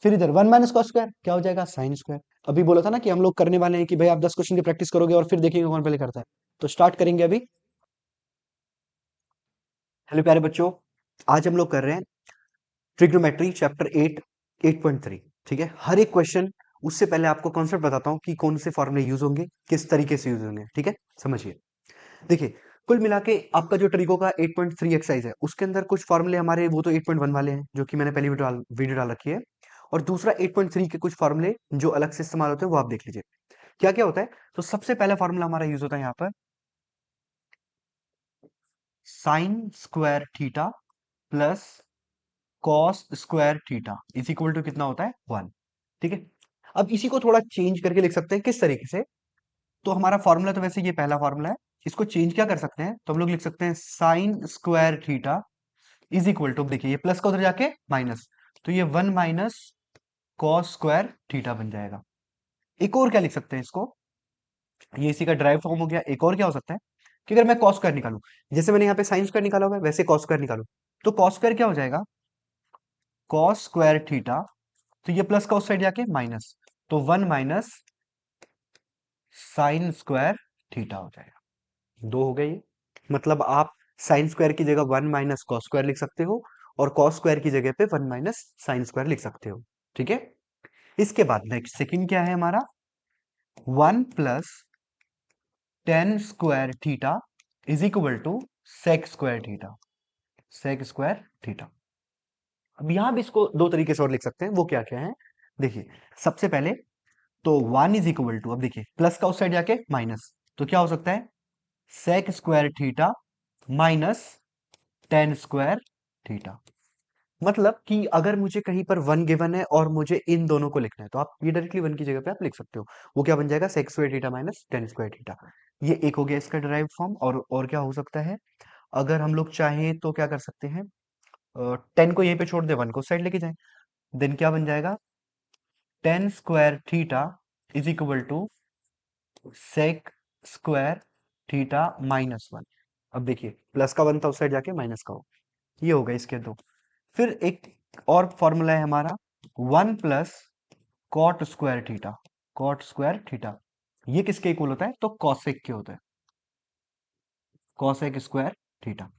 फिर इधर 1 - cos² क्या हो जाएगा, साइन स्क्वायर। अभी बोला था ना कि हम लोग करने वाले हैं कि भाई आप 10 क्वेश्चन की प्रैक्टिस करोगे और फिर देखेंगे कौन पहले करता है। तो स्टार्ट करेंगे अभी। हेलो प्यारे बच्चों, आज हम लोग कर रहे हैं ट्रिग्नोमेट्री चैप्टर 8 8.3। ठीक है, हर एक क्वेश्चन उससे पहले आपको कॉन्सेप्ट बताता हूँ कि कौन से फॉर्मूले यूज होंगे, किस तरीके से यूज होंगे। ठीक है, समझिए। देखिए, कुल मिला के आपका जो ट्रिको का 8.3 एक्सरसाइज है उसके अंदर कुछ फॉर्मूले हमारे वो तो 8.1 वाले हैं जो कि मैंने पहली वीडियो डाल रखी है, और दूसरा 8.3 के कुछ फॉर्मूले जो अलग से इस्तेमाल होते हैं वो आप देख लीजिए। क्या क्या होता है, तो सबसे पहला फॉर्मूला हमारा यूज होता है यहाँ पर sine square theta plus cos square theta is equal to कितना होता है, 1। ठीक है, अब इसी को थोड़ा चेंज करके लिख सकते हैं, किस तरीके से। तो हमारा फॉर्मूला तो वैसे ये पहला फॉर्मूला है, इसको चेंज क्या कर सकते हैं, तो हम लोग लिख सकते हैं sine square theta is equal to, देखिए ये प्लस का उधर जाके माइनस, तो ये 1 - कॉस स्क्वायर थीटा बन जाएगा। एक और क्या लिख सकते हैं इसको, ये इसी का ड्राइव फॉर्म हो गया। एक और क्या हो सकता है कि अगर मैं कॉस स्क्वायर निकालूं, जैसे मैंने यहाँ पे साइन स्क्वायर निकाला हुआ है वैसे कॉस स्क्वायर निकालूं, तो कॉस स्क्वायर क्या हो जाएगा, कॉस स्क्वायर थीटा, तो ये प्लस का उस साइड जाके माइनस, तो 1 - साइन स्क्वायर थीटा हो जाएगा। दो हो गए ये, मतलब आप साइन स्क्वायर की जगह 1 - कॉस स्क्वायर लिख सकते हो, और कॉस स्क्वायर की जगह पे 1 - साइन स्क्वायर लिख सकते हो। ठीक है, इसके बाद नेक्स्ट सेकंड क्या है हमारा, 1 + tan² theta is equal to sec square theta, sec square theta. अब यहां भी इसको दो तरीके से और लिख सकते हैं, वो क्या क्या है, देखिए। सबसे पहले तो 1 = अब देखिए प्लस का उस साइड जाके माइनस, तो क्या हो सकता है, sec square theta minus tan square theta. मतलब कि अगर मुझे कहीं पर 1 गिवन है और मुझे इन दोनों को लिखना है, तो आप ये डायरेक्टली 1 की जगह पे आप लिख सकते हो। वो क्या बन जाएगा, sec square theta minus tan square theta. ये एक हो गया इसका डिराइव फॉर्म। और क्या हो सकता है, अगर हम लोग चाहें तो क्या कर सकते हैं, 10 को यहीं पे छोड़ दे, 1 को साइड लेके जाएं, देन क्या बन जाएगा, tan square theta is equal to sec square theta -1। अब देखिए प्लस का 1 था उस साइड जाके माइनस का हो, ये होगा इसके दो। फिर एक और फॉर्मूला है हमारा, 1 + cot square theta, cot square theta. ये किसके इक्वल होता है, तो कॉसेक के होता है, कॉसेक स्क्वायर थीटा।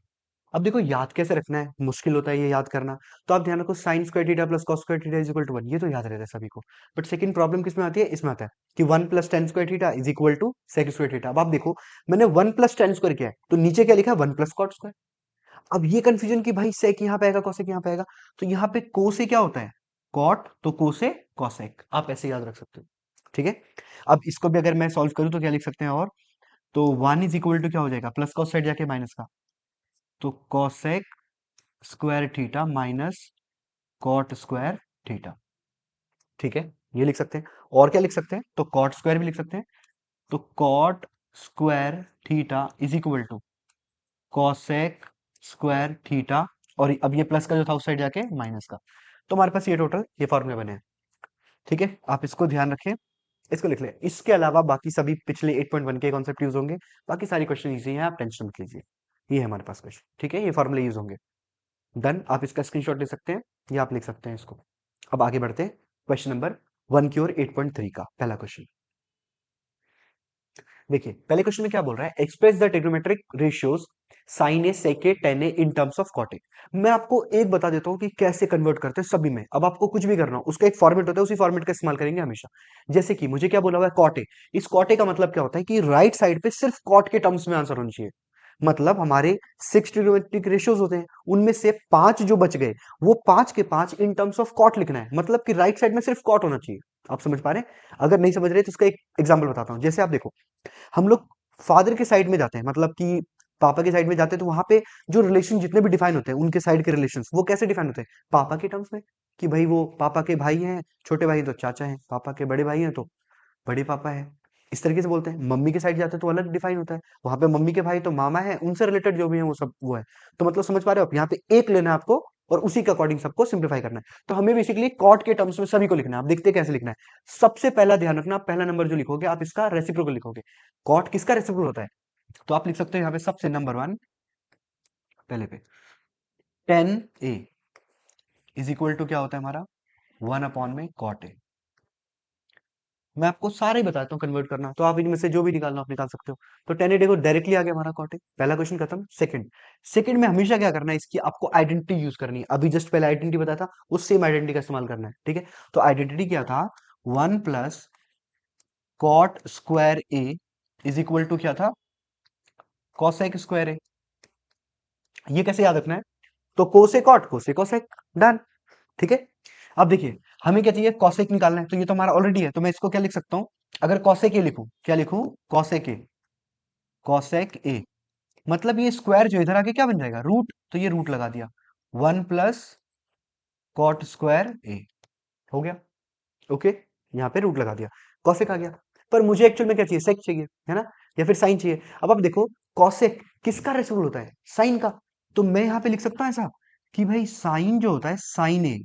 अब देखो याद कैसे रखना है, मुश्किल होता है ये याद करना। तो आप ध्यान रखो, sine square theta plus cos square theta is equal to 1, ये तो याद रहता है सभी को। बट सेकंड प्रॉब्लम किसमें आती है, इसमें आता है कि 1 + tan² theta is equal to sec square theta. अब आप देखो, मैंने 1 + tan² किया है, तो नीचे क्या लिखा है, 1 + cot²। अब ये कंफ्यूजन कि भाई सेक यहाँ पे आएगा, कॉसेक यहाँ पे आएगा, तो यहाँ पे को से क्या होता है, कॉट, तो को से कॉसेक, आप ऐसे याद रख सकते हो। ठीक है, अब इसको भी अगर मैं सॉल्व करूं तो क्या लिख सकते हैं, और तो 1 = क्या हो जाएगा, प्लस का उस साइड जाके माइनस का, तो cosec square theta minus cot square theta. ठीक है, ये लिख सकते हैं। और क्या लिख सकते हैं, तो कॉट स्क्वायर भी लिख सकते हैं, तो cot square theta is equal to cosec square theta, और अब ये प्लस का जो था उस साइड जाके माइनस का। तो हमारे पास ये टोटल ये फॉर्मूले बने हैं। ठीक है, आप इसको ध्यान रखें, इसको लिख लें। इसके अलावा बाकी सभी पिछले 8.1 के कॉन्सेप्ट यूज होंगे, बाकी सारी क्वेश्चन इजी हैं, आप टेंशन मत लीजिए। ये है हमारे पास क्वेश्चन, ठीक है, ये फॉर्मूले यूज होंगे। डन, आप इसका स्क्रीनशॉट ले सकते हैं या आप लिख सकते हैं इसको। अब आगे बढ़ते हैं क्वेश्चन नंबर 1 की ओर, 8.3 का पहला क्वेश्चन। देखिए पहले क्वेश्चन में क्या बोल रहा है, express the trigonometric ratios sine A sec A tan A in terms of cot A. मैं आपको एक बता देता हूं कि कैसे कन्वर्ट करते हैं सभी में। अब आपको कुछ भी करना हो, उसका एक फॉर्मेट होता है, उसी फॉर्मेट का इस्तेमाल करेंगे हमेशा। जैसे कि मुझे क्या बोला हुआ है, कॉट ए। इस कॉट ए का मतलब क्या होता है कि राइट साइड पे सिर्फ कॉट के टर्म्स में आंसर होना चाहिए। मतलब हमारे 6 ट्रिग्नोमेट्रिक रेशियोज होते हैं, उनमें से 5 जो बच गए, वो 5 के 5 इन टर्म्स ऑफ कॉट लिखना है। मतलब कि राइट साइड में सिर्फ कॉट होना चाहिए। आप समझ पा रहे हैं, अगर नहीं समझ रहे तो इसका एक एग्जांपल बताता हूं। जैसे आप देखो, हम लोग फादर के साइड में जाते हैं, मतलब कि पापा के साइड में जाते हैं, तो वहां पे जो रिलेशन जितने भी डिफाइन होते हैं, उनके साइड के रिलेशंस वो कैसे डिफाइन होते हैं, पापा के टर्म्स में, कि भाई वो पापा के भाई हैं, छोटे भाई तो चाचा हैं, पापा के बड़े भाई हैं तो बड़े पापा है। इस तरीके से बोलते हैं। मम्मी के साइड जाते हैं तो अलग डिफाइन होता है, वहां पे मम्मी के भाई तो मामा है, उनसे रिलेटेड जो भी है वो सब वो है। तो मतलब समझ पा रहे हो आप, यहाँ पे एक लेना है आपको और उसी के अकॉर्डिंग सबको सिंप्लीफाई करना है। तो हमें बेसिकली कॉट के टर्म्स में सभी को लिखना है। आप देखते हैं कैसे लिखना है। सबसे पहला ध्यान रखना, पहला नंबर जो लिखोगे आप इसका रेसिप्रोकल लिखोगे। कॉट किसका रेसिप्रोकल होता है, तो आप लिख सकते हो यहाँ पे सबसे नंबर 1 पहले पे, tan A is equal to क्या होता है हमारा, 1/में कॉट ए। मैं आपको सारे ही बताता हूँ कन्वर्ट करना, तो आप इनमें से जो भी निकालना आप निकाल सकते हो। तो टेन ए देखो डायरेक्टली आ गया हमारा कॉट ए, पहला क्वेश्चन खत्म। सेकंड, सेकंड में हमेशा क्या करना है, इसकी आपको आइडेंटिटी यूज करनी है। अभी जस्ट पहले आइडेंटिटी बताया था, उस सेम आइडेंटिटी का इस्तेमाल करना है, ठीक है। तो आइडेंटिटी क्या था, 1 + cot² a is equal to क्या था, कॉसेक स्क्वायर ए। ये कैसे याद रखना है, तो कोसे कॉट कोसे कोसेक, डन, ठीक है। अब देखिए हमें क्या चाहिए, कॉसेक निकालना है, तो ये तो हमारा ऑलरेडी है, तो मैं इसको क्या लिख सकता हूं, अगर कॉसेक ए लिखूं, क्या लिखूं, कॉसेक ए, कॉसेक ए, मतलब ये स्क्वायर जो इधर आके क्या बन जाएगा, रूट, तो ये रूट लगा दिया, 1 + cot² a हो गया, ओके। यहाँ पे रूट लगा दिया, कॉसेक आ गया। पर मुझे एक्चुअल में क्या चाहिए, सेक चाहिए, है ना, या फिर साइन चाहिए। अब आप देखो कॉसेक किसका रेसिप्रोकल होता है, साइन का। तो मैं यहाँ पे लिख सकता हूँ ऐसा कि भाई साइन जो होता है, sine A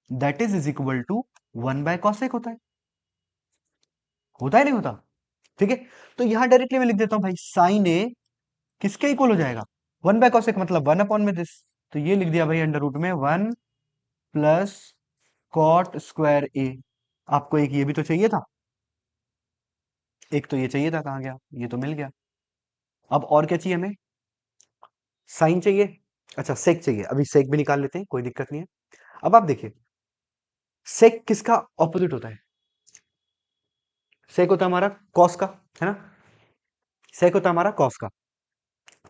that is equal to 1/कॉसेक होता है नहीं होता, ठीक है। तो यहां डायरेक्टली मैं लिख देता हूं भाई, साइन ए किसके इक्वल हो जाएगा, 1/कॉसेक, मतलब 1/दिस। तो ये लिख दिया भाई अंडर रूट में 1 + cot² a। आपको एक ये भी तो चाहिए था, एक तो ये चाहिए था, कहां गया, ये तो मिल गया। अब और क्या चाहिए हमें, साइन चाहिए, अच्छा सेक चाहिए, अभी सेक भी निकाल लेते हैं, कोई दिक्कत नहीं है। अब आप देखिए सेक किसका ऑपोजिट होता है, सेक होता है हमारा कॉस का, है ना, सेक होता है हमारा कॉस का।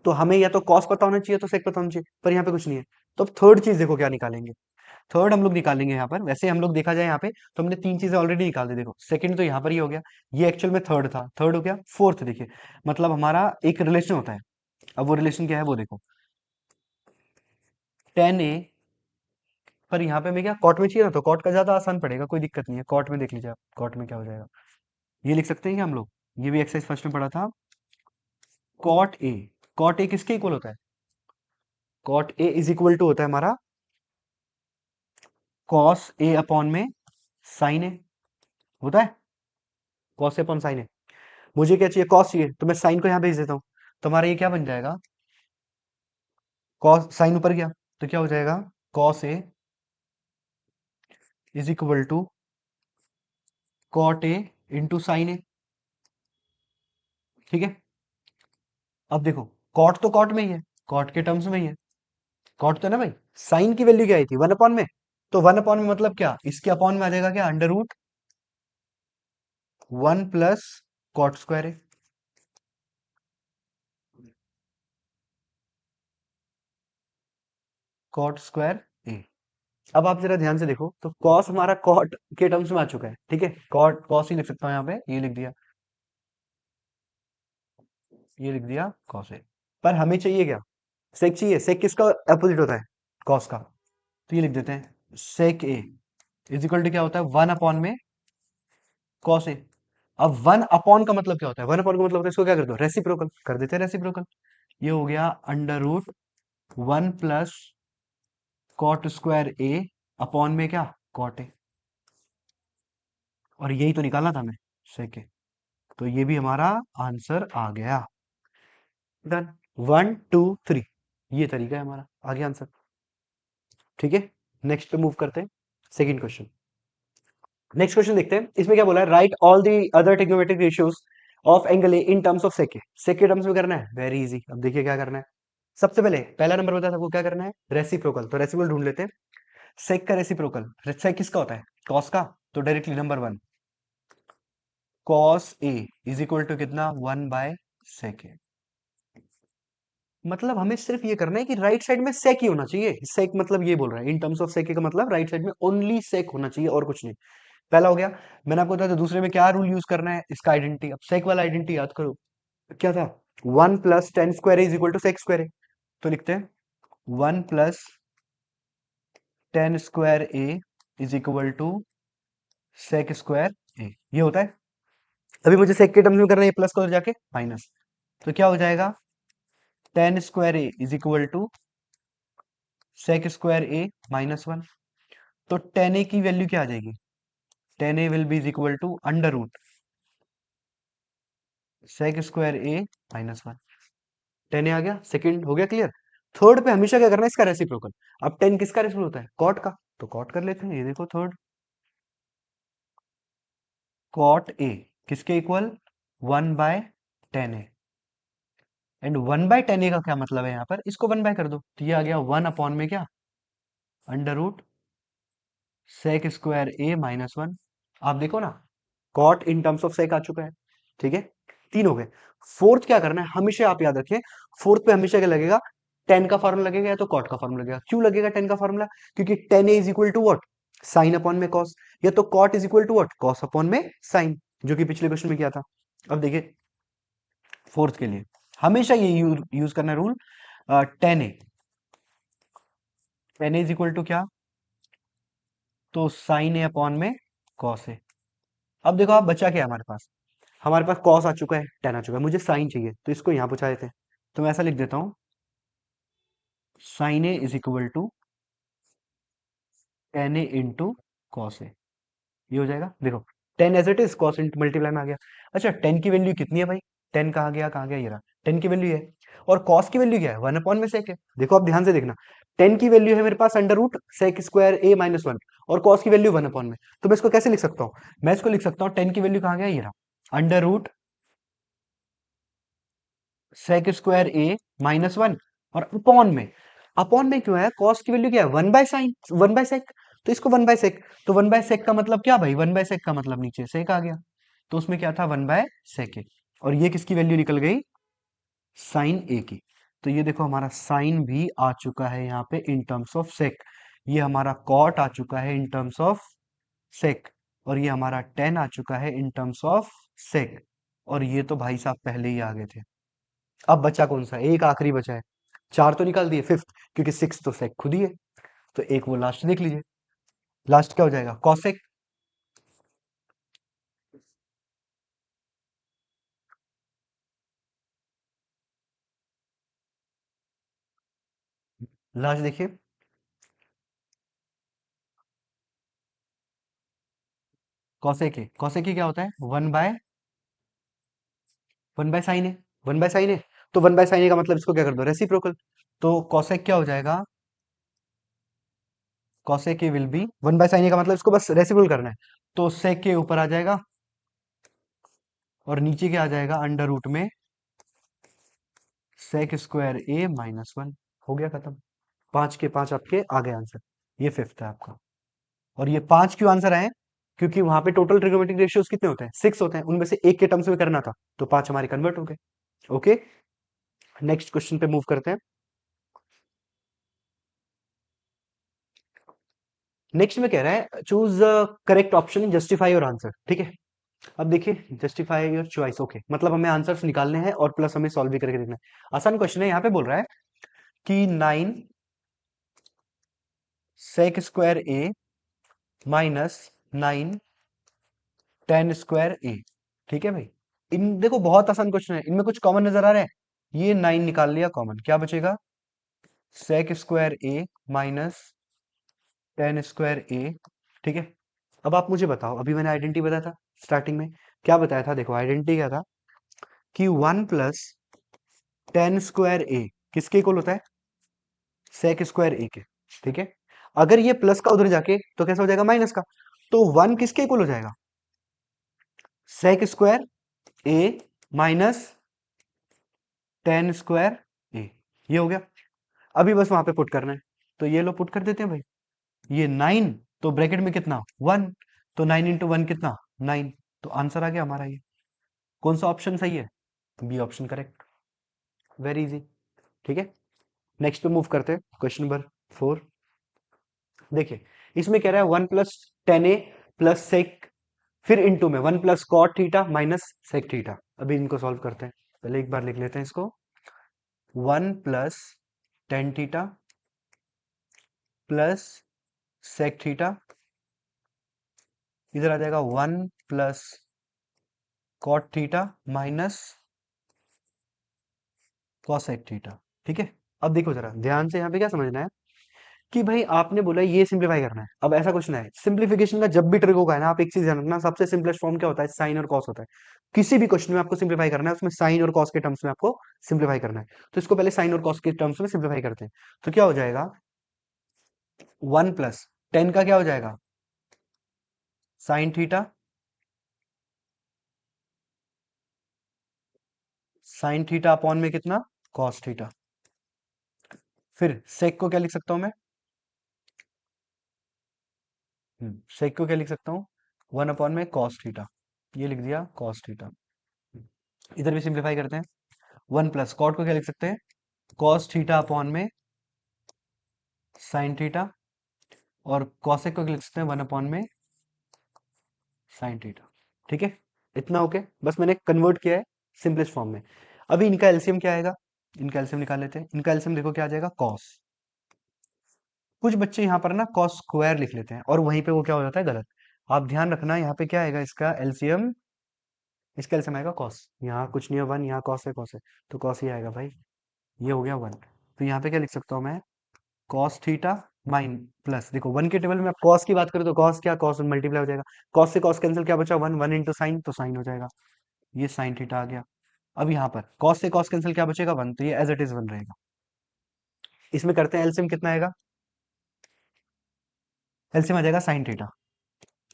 तो हमें या तो कॉस पता होना चाहिए तो सेक पता होना चाहिए, पर यहाँ पे कुछ नहीं है। तो अब थर्ड चीज देखो क्या निकालेंगे, थर्ड हम लोग निकालेंगे यहाँ पर। वैसे हम लोग देखा जाए यहाँ पे तो हमने तीन चीजें ऑलरेडी निकाल दी, देखो सेकंड तो यहाँ पर ही हो गया, ये एक्चुअल में थर्ड था, थर्ड हो गया। फोर्थ देखिए, मतलब हमारा एक रिलेशन होता है, अब वो रिलेशन क्या है वो देखो, टेन ए, पर यहाँ पे हमें क्या कॉट में चाहिए ना, तो कॉट का ज्यादा आसान पड़ेगा, कोई दिक्कत नहीं है, कॉट में देख लीजिए आप, कॉट में क्या हो जाएगा, ये लिख सकते हैं क्या हम लोग, ये भी एक्सरसाइज फर्स्ट में पढ़ा था, कॉट ए, कॉट ए किसके इक्वल होता है, cot A is equal to होता है हमारा कॉस ए अपॉन में साइन ए, होता है cos A upon sine A. मुझे क्या चाहिए, कॉस चाहिए, तो मैं साइन को यहां भेज देता हूं, तो हमारा ये क्या बन जाएगा, कॉस, साइन ऊपर गया तो क्या हो जाएगा, cos A is equal to cot A into sine A, ठीक है। अब देखो कॉट तो कॉट में ही है, कॉट के टर्म्स में ही है, कॉट तो है ना भाई, साइन की वैल्यू क्या आई थी, 1/, में, तो 1/, में मतलब क्या, इसके अपॉन में आ जाएगा क्या, अंडर रूट 1 + cot² ए, कॉट स्क्वायर ए। अब आप जरा ध्यान से देखो, तो कॉस हमारा कॉट के टर्म्स में आ चुका है, ठीक है, कॉट कॉस ही लिख सकता हूं यहाँ पे, ये लिख दिया, ये लिख दिया कॉस ए। पर हमें चाहिए क्या, सेक चाहिए, सेक किसका अपोजिट होता है, कॉस का, तो ये लिख देते हैं सेक ए इज इक्वल टू क्या होता है, 1/ में कॉस ए। अब 1/ का मतलब क्या होता है, 1/ का मतलब होता है, इसको क्या कर दो, रेसिप्रोकल कर देते हैं, रेसिप्रोकल। ये हो गया अंडर रूट 1 + cot² ए अपॉन में क्या, कॉट ए, और यही तो निकालना था हमें, सेक ए। तो ये भी हमारा आंसर आ गया, डन, 1 2 3, ये तरीका है हमारा, आगे आंसर, ठीक है। नेक्स्ट पे मूव करते हैं, सेकंड क्वेश्चन। नेक्स्ट क्वेश्चन देखते हैं, इसमें क्या बोला है, right all the other trigonometric ratios of angle A in terms of sec A. Sec के टर्म्स में करना है, वेरी इजी। अब देखिए क्या करना है, सबसे पहले पहला नंबर बताया सबको क्या करना है, रेसिप्रोकल, तो रेसिप्रोकल ढूंढ लेते हैं। सेक का रेसिप्रोकल, सेक किसका होता है, कॉस का, तो directly number 1 cos A is equal to कितना, 1/sec ए। मतलब हमें सिर्फ ये करना है कि राइट साइड में सेक ही होना चाहिए, सेक मतलब ये बोल रहा है इन टर्म्स ऑफ सेक का मतलब राइट साइड में ओनली सेक होना चाहिए और कुछ नहीं। पहला हो गया, मैंने आपको बताया था दूसरे में क्या रूल यूज करना है, इसका आइडेंटिटी। अब सेक वाला आइडेंटिटी याद करो, क्या था, 1 + tan² is equal to sec square A. तो लिखते हैं 1 + tan² A is equal to sec square A, ये होता है। अभी मुझे सेक के टर्म्स में करना है, प्लस को जाके माइनस, तो क्या हो जाएगा, tan² A is equal to sec square A -1। तो tan ए की वैल्यू क्या आ जाएगी, tan A will be is equal to under root sec square A -1। tan A आ गया, सेकंड हो गया क्लियर। थर्ड पे हमेशा क्या करना है, इसका रेसिप्रोकल। अब tan किसका रेसिप्रोकल होता है, कॉट का, तो कॉट कर लेते हैं, ये देखो थर्ड कॉट ए किसके इक्वल 1/10 ए। एंड 1/10 ए का क्या मतलब है यहाँ पर, इसको 1 बाय कर दो तो ये आ गया 1 अपॉन में क्या, under root sec square A -1। आप देखो ना, cot in terms of sec आ चुका है, ठीक है, तीन हो गए। फोर्थ क्या करना है, हमेशा आप याद रखें, फोर्थ पे हमेशा क्या लगेगा, टेन का फॉर्मूला लगेगा या तो कॉट का फॉर्मूला लगेगा। क्यों लगेगा टेन का फॉर्मूला, क्योंकि tan A is equal to what, sine upon में कॉस, या तो cot is equal to what, cos upon में साइन, जो कि पिछले क्वेश्चन में किया था। अब देखिए फोर्थ के लिए हमेशा ये यूज करना rule, tan A, tan A is equal to क्या, तो साइन ए अपॉन में कॉस ए। अब देखो आप बचा क्या है हमारे पास कॉस आ चुका है, टेन आ चुका है, मुझे साइन चाहिए तो इसको यहां पहुंचा देते हैं। तो मैं ऐसा लिख देता हूं, sine A is equal to tan A into cos A. ये हो जाएगा, देखो tan as it is, cos into multiply में आ गया। अच्छा टेन की वैल्यू कितनी है भाई, टेन कहाँ गया, ये रहा, टेन की वैल्यू है। और कॉस की वैल्यू क्या है, 1 अपॉन में सेक है। देखो आप ध्यान से देखना, टेन की वैल्यू है मेरे पास under root sec square A -1, और कॉस की वैल्यू 1 अपॉन में। तो मैं इसको कैसे लिख सकता हूँ, मैं इसको लिख सकता हूँ, टेन की वैल्यू कहाँ गया, ये रहा, under root sec square A -1, और अपॉन में क्यों है, कॉस की वैल्यू क्या है, 1/साइन, 1/सेक, तो इसको 1/सेक। तो 1/सेक का मतलब क्या भाई, 1/सेक का मतलब नीचे सेक आ गया, तो उसमें क्या था, 1/सेक है। और ये किसकी वैल्यू निकल गई, साइन ए की। तो ये देखो हमारा साइन भी आ चुका है यहाँ पे इन टर्म्स ऑफ सेक, ये हमारा कॉट आ चुका है इन टर्म्स ऑफ सेक, और ये हमारा टेन आ चुका है इन टर्म्स ऑफ सेक। और ये तो भाई साहब पहले ही आ गए थे। अब बचा कौन सा, एक आखिरी बचा है, चार तो निकाल दिए, फिफ्थ, क्योंकि सिक्स तो सेक खुद ही है, तो एक वो लास्ट देख लीजिए, लास्ट क्या हो जाएगा, कॉसेक। लास्ट देखिए, कॉसेक क्या होता है, 1/साइन है, 1/साइन है, तो 1/साइन का मतलब इसको क्या कर दो, रेसिप्रोकल। तो कॉसेक क्या हो जाएगा, कॉसेक के विल बी 1/साइन का मतलब इसको बस रेसिप्रोकल करना है, तो सेक के ऊपर आ जाएगा और नीचे क्या आ जाएगा, अंडर रूट में सेक स्क्वायर ए -1। हो गया खत्म, पांच के पांच आपके आ गए आंसर, ये फिफ्थ है आपका। और ये पांच क्यों आंसर आए, क्योंकि वहां पे टोटल ट्रिग्नोमेट्रिक रेशियोज कितने होते हैं, सिक्स होते हैं, उनमें से एक के टर्म्स में करना था, तो पांच हमारे कन्वर्ट हो गए। ओके, नेक्स्ट क्वेश्चन पे मूव करते हैं। नेक्स्ट में कह रहा है choose correct option, justify your answer, ठीक है। अब देखिए, जस्टिफाई योर चॉइस, ओके, मतलब हमें आंसर्स निकालने हैं और प्लस हमें सॉल्व भी करके देखना है। आसान क्वेश्चन है, यहाँ पे बोल रहा है कि 9 sec² A -9 tan² A, ठीक है भाई। इन देखो बहुत आसान क्वेश्चन है, इनमें कुछ कॉमन नजर आ रहा है, ये 9 निकाल लिया कॉमन, क्या बचेगा, sec² A -tan²A, ठीक है। अब आप मुझे बताओ, अभी मैंने आइडेंटिटी बताया था स्टार्टिंग में, क्या बताया था, देखो आइडेंटिटी क्या था, कि 1 + tan² A किसके इक्वल होता है, sec² A के, ठीक है। अगर ये प्लस का उधर जाके तो कैसा हो जाएगा, माइनस का, तो 1 किसके इक्वल हो जाएगा, sec² A -tan²A, ये हो गया। अभी बस वहां पे पुट करना है, तो ये लो पुट कर देते हैं भाई, ये 9, तो ब्रैकेट में कितना 1, तो 9 इंटू 1 कितना 9, तो आंसर आ गया हमारा ये। कौन सा ऑप्शन सही है, B option correct, very easy, ठीक है। नेक्स्ट पे मूव करते हैं, क्वेश्चन नंबर 4। देखिए, इसमें कह रहा है 1 + tan A प्लस सेक, फिर इंटू में 1 + cot theta minus sec theta. अभी इनको सॉल्व करते हैं, पहले एक बार लिख लेते हैं इसको, 1 + tan θ प्लस sec थीटा, इधर आ जाएगा 1 + cot θ माइनस cosec थीटा, ठीक है। अब देखो जरा ध्यान से, यहाँ पे क्या समझना है, कि भाई आपने बोला ये सिंप्लीफाई करना है, अब ऐसा कुछ ना है, सिंप्लीफिकेशन का जब भी ट्रिक होगा ना, आप एक चीज ध्यान रखना, सबसे सिंपलेस्ट फॉर्म क्या होता है, साइन और कॉस होता है। किसी भी क्वेश्चन में आपको सिंप्लीफाई करना है, उसमें साइन और कॉस के टर्म्स में आपको सिंप्लीफाई करना है, तो इसको पहले साइन और कॉस के टर्म्स में सिंप्लीफाई करते हैं। तो क्या हो जाएगा, 1 + tan का क्या हो जाएगा, sine theta sine theta upon में कितना, कॉस थीटा। फिर सेक को क्या लिख सकता हूं मैं, सेक को क्या लिख सकता हूँ, 1 अपॉन में कॉस थीटा, ये लिख दिया कॉस थीटा। इधर भी सिंप्लीफाई करते हैं, 1 प्लस कॉट को क्या लिख सकते हैं, कॉस थीटा अपॉन में साइन थीटा, और कॉसेक को क्या लिख सकते हैं, 1 अपॉन में साइन थीटा। ठीक है, इतना ओके, बस मैंने कन्वर्ट किया है सिंपलेस्ट फॉर्म में। अभी इनका एलसीएम क्या आएगा, इनका एलसीएम निकाल लेते हैं। इनका एलसीएम देखो क्या आ जाएगा, कॉस। कुछ बच्चे यहाँ पर ना कॉस स्क्वायर लिख लेते हैं और वहीं पे वो क्या हो जाता है, गलत। आप ध्यान रखना, यहाँ पे क्या आएगा इसका एलसीएम, इसका एलसीएम आएगा कॉस। यहाँ कुछ नहीं है, 1, यहाँ कॉस है, तो कॉस ही आएगा भाई। ये हो गया 1। तो यहाँ पे क्या लिख सकता हूँ मैं, कॉस थीटा माइन प्लस, देखो 1 के टेबल में आप कॉस की बात करें तो कॉस क्या, कॉस मल्टीप्लाई हो जाएगा, कॉस से कॉस कैंसिल, क्या बचा 1, 1 इंटू साइन, तो साइन हो जाएगा, ये साइन थीटा आ गया। अब यहाँ पर कॉस से कॉस कैंसिल, क्या बचेगा 1, तो ये एज इट इज 1 रहेगा। इसमें करते हैं एलसीएम, कितना आएगा, एलसीएम आ जाएगा sine theta,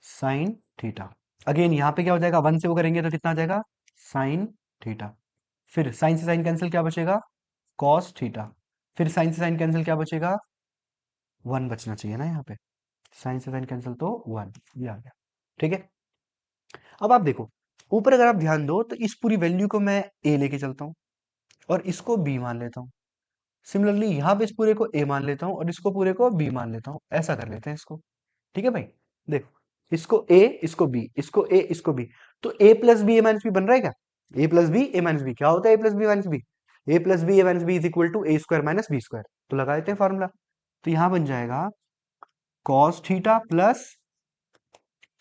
sine theta. Again यहाँ पे क्या हो जाएगा, 1 से वो करेंगे तो कितना आ जाएगा, साइन थीटा। फिर साइन से साइन कैंसिल, क्या बचेगा, कॉस थीटा। फिर साइन से साइन कैंसिल, क्या बचेगा, 1 बचना चाहिए ना यहाँ पे, साइन से साइन कैंसिल तो 1, ये आ गया। ठीक है, अब आप देखो ऊपर अगर आप ध्यान दो तो इस पूरी वैल्यू को मैं ए लेके चलता हूँ और इसको बी मान लेता हूँ। सिमिलरली यहाँ पे इस पूरे को ए मान लेता हूँ और इसको पूरे को बी मान लेता हूँ, ऐसा कर लेते हैं इसको। ठीक है भाई, देखो इसको ए, इसको बी, इसको ए, इसको बी, तो A plus B A minus B बन रहा है क्या, A plus B A minus B, क्या होता है A plus B minus B, A plus B A minus B is equal to A square minus B square. तो लगा देते हैं फॉर्मूला, तो यहाँ बन जाएगा cos theta plus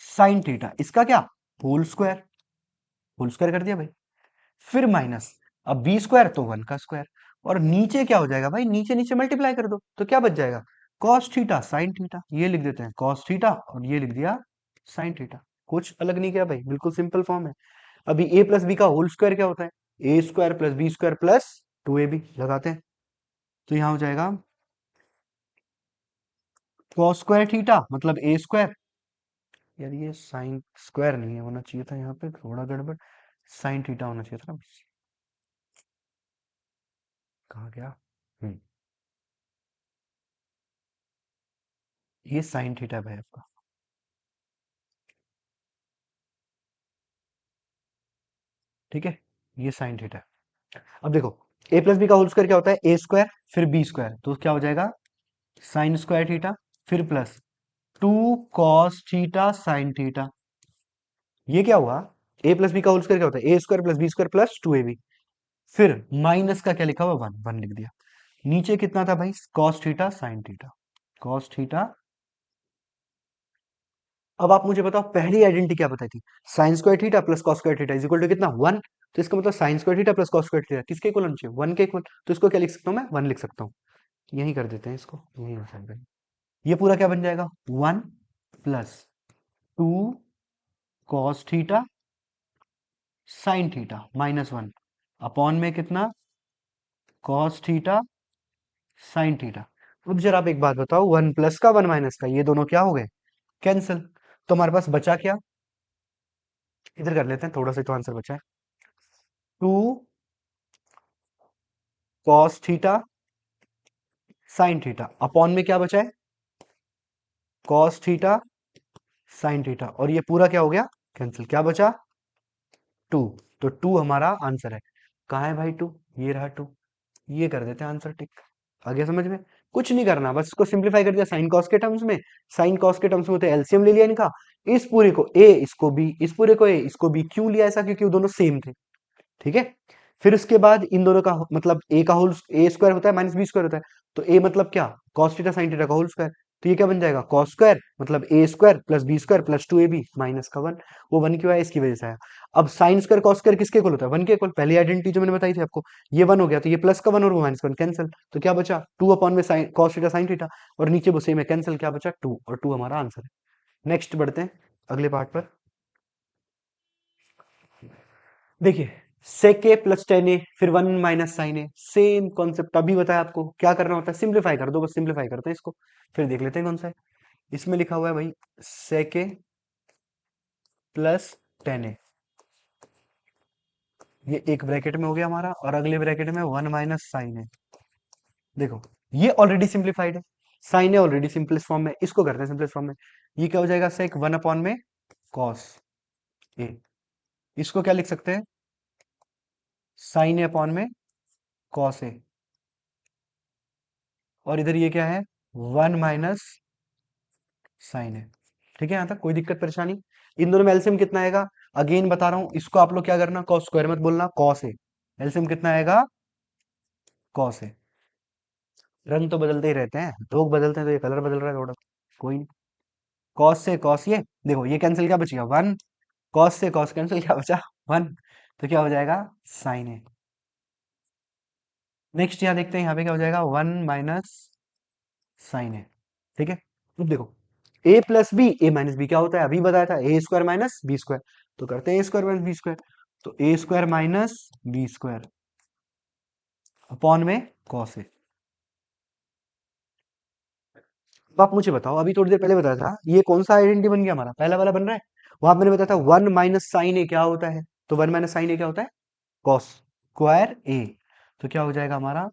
sine theta, इसका क्या, होल स्क्वायर, होल स्क्वायर कर दिया भाई। फिर माइनस, अब बी स्क्वायर तो 1 का स्क्वायर, और नीचे क्या हो जाएगा भाई, नीचे नीचे मल्टीप्लाई कर दो तो क्या बच जाएगा, कॉस थीटा साइन थीटा, ये लिख देते हैं कॉस थीटा और ये लिख दिया साइन थीटा। कुछ अलग नहीं किया भाई, बिल्कुल सिंपल फॉर्म है। अभी ए प्लस बी का होल स्क्वायर क्या होता है, A square plus B square plus 2ab लगाते हैं, तो यहां हो जाएगा कॉस स्क्वायर थीटा मतलब ए स्क्वायर, यार ये साइन स्क्वायर नहीं है, होना चाहिए था यहाँ पे थोड़ा गड़बड़, साइन थीटा होना चाहिए था ना, कहाँ गया, हम्म, ये साइन थीटा है आपका। ठीक है, ये साइन थीटा है। अब देखो ए प्लस बी का होल स्क्वायर क्या होता है, ए स्क्वायर फिर बी स्क्वायर, तो क्या हो जाएगा साइन स्क्वायर थीटा, फिर plus 2 cos theta sine theta. ये क्या हुआ, ए प्लस बी का होल स्क्वायर क्या होता है, A square plus B square plus 2ab, फिर माइनस का क्या लिखा हुआ, 1, 1 लिख दिया। नीचे कितना था भाई, cos theta sine theta, cos theta. अब आप मुझे बताओ पहली आइडेंटिटी क्या बताई थी, sine square theta plus cos square theta is equal to कितना, 1। तो इसका मतलब sine square theta plus cos square theta किसके इक्वल होना चाहिए, 1 के इक्वल, तो इसको क्या लिख सकता हूँ मैं, 1 लिख सकता हूँ। यही कर देते हैं इसको, यही हो जाएगा। ये पूरा क्या बन जाएगा, 1 plus 2 cos theta sine theta minus 1 upon में कितना, कॉस थीटा साइन थीटा। अब जरा आप एक बात बताओ, 1 प्लस का 1 माइनस का ये दोनों क्या हो गए, कैंसिल। तो हमारे पास बचा क्या, इधर कर लेते हैं, थोड़ा सा तो आंसर बचा है, 2 cos theta sine theta upon में क्या बचा है, कॉस थीटा साइन थीटा, और ये पूरा क्या हो गया, कैंसिल, क्या बचा 2। तो 2 हमारा आंसर है। कहाँ है भाई 2, ये रहा 2, ये कर देते हैं आंसर टिक। आगे समझ में, कुछ नहीं करना, बस इसको सिंप्लीफाई कर दिया साइन कॉस के टर्म्स में, साइन कॉस के टर्म्स में तो एलसीएम ले लिया इनका, इस पूरे को ए, इसको बी, इस पूरे को ए, इसको बी, क्यों लिया ऐसा, क्योंकि वो दोनों सेम थे। ठीक है, फिर उसके बाद इन दोनों का मतलब ए का होल, ए स्क्वायर होता है माइनस बी स्क्वायर होता है, तो ए मतलब क्या, कॉस थीटा साइन थीटा का होल स्क्वायर, तो ये क्या बन जाएगा, कॉस स्क्वायर मतलब A square plus B square plus 2ab minus का 1, वो 1 क्यों आया, इसकी वजह से आया। अब साइन स्क्वायर कॉस स्क्वायर किसके इक्वल होता है, 1 के इक्वल, पहली आइडेंटिटी जो मैंने बताई थी आपको, ये 1 हो गया, तो ये प्लस का 1 और वो माइनस का 1 कैंसिल, तो क्या बचा 2 अपॉन में sine cos theta sine theta, और नीचे वो सेम है कैंसिल, क्या बचा 2, और 2 हमारा आंसर है। नेक्स्ट बढ़ते हैं अगले पार्ट पर। देखिए sec a प्लस टेन ए फिर 1 माइनस साइन ए, सेम कॉन्सेप्ट अभी बताया आपको, क्या करना होता है, सिंप्लीफाई कर दो, बस सिंप्लीफाई करते हैं इसको, फिर देख लेते हैं कौन सा है। इसमें लिखा हुआ है भाई sec a प्लस टेन ए, ये एक ब्रैकेट में हो गया हमारा, और अगले ब्रैकेट में 1 - साइन है। देखो, ये ऑलरेडी सिंप्लीफाइड है, साइन है ऑलरेडी सिंपलेस्ट फॉर्म में, इसको करते हैं सिंपलेस्ट फॉर्म में। ये क्या हो जाएगा, सेक 1 में कॉस ए। इसको क्या लिख सकते हैं, साइन ए अपॉन में कॉस ए। और इधर ये क्या है, 1 - साइन ए। ठीक है, यहां तक कोई दिक्कत परेशानी? इन दोनों में एलसीएम कितना आएगा, अगेन बता रहा हूं, इसको आप लोग क्या करना, कॉस स्क्वायर मत बोलना, कॉस ए। एलसीएम कितना आएगा, कॉस ए। रंग तो बदलते ही रहते हैं, लोग बदलते हैं, तो ये कलर बदल रहा है थोड़ा, कोई नहीं। कॉस से कॉस, ये देखो ये कैंसिल, क्या बचेगा 1, कॉस से कॉस कैंसिल, क्या बचा 1, तो क्या हो जाएगा, साइन ए। नेक्स्ट यहाँ देखते हैं, यहाँ पे क्या हो जाएगा, 1 - साइन ए। ठीक है, अब देखो, A plus B, A minus B क्या होता है, अभी बताया था, A square minus B square. तो करते हैं A square minus B square, तो A square minus B square upon में कॉस ए। अब आप मुझे बताओ, अभी थोड़ी देर पहले बताया था, ये कौन सा आइडेंटिटी बन गया हमारा, पहला वाला बन रहा है। वहां मैंने बताया था 1 - साइन ए क्या होता है, तो 1 - साइन ए क्या होता है, कॉस स्क्वायर ए। तो क्या हो जाएगा हमारा,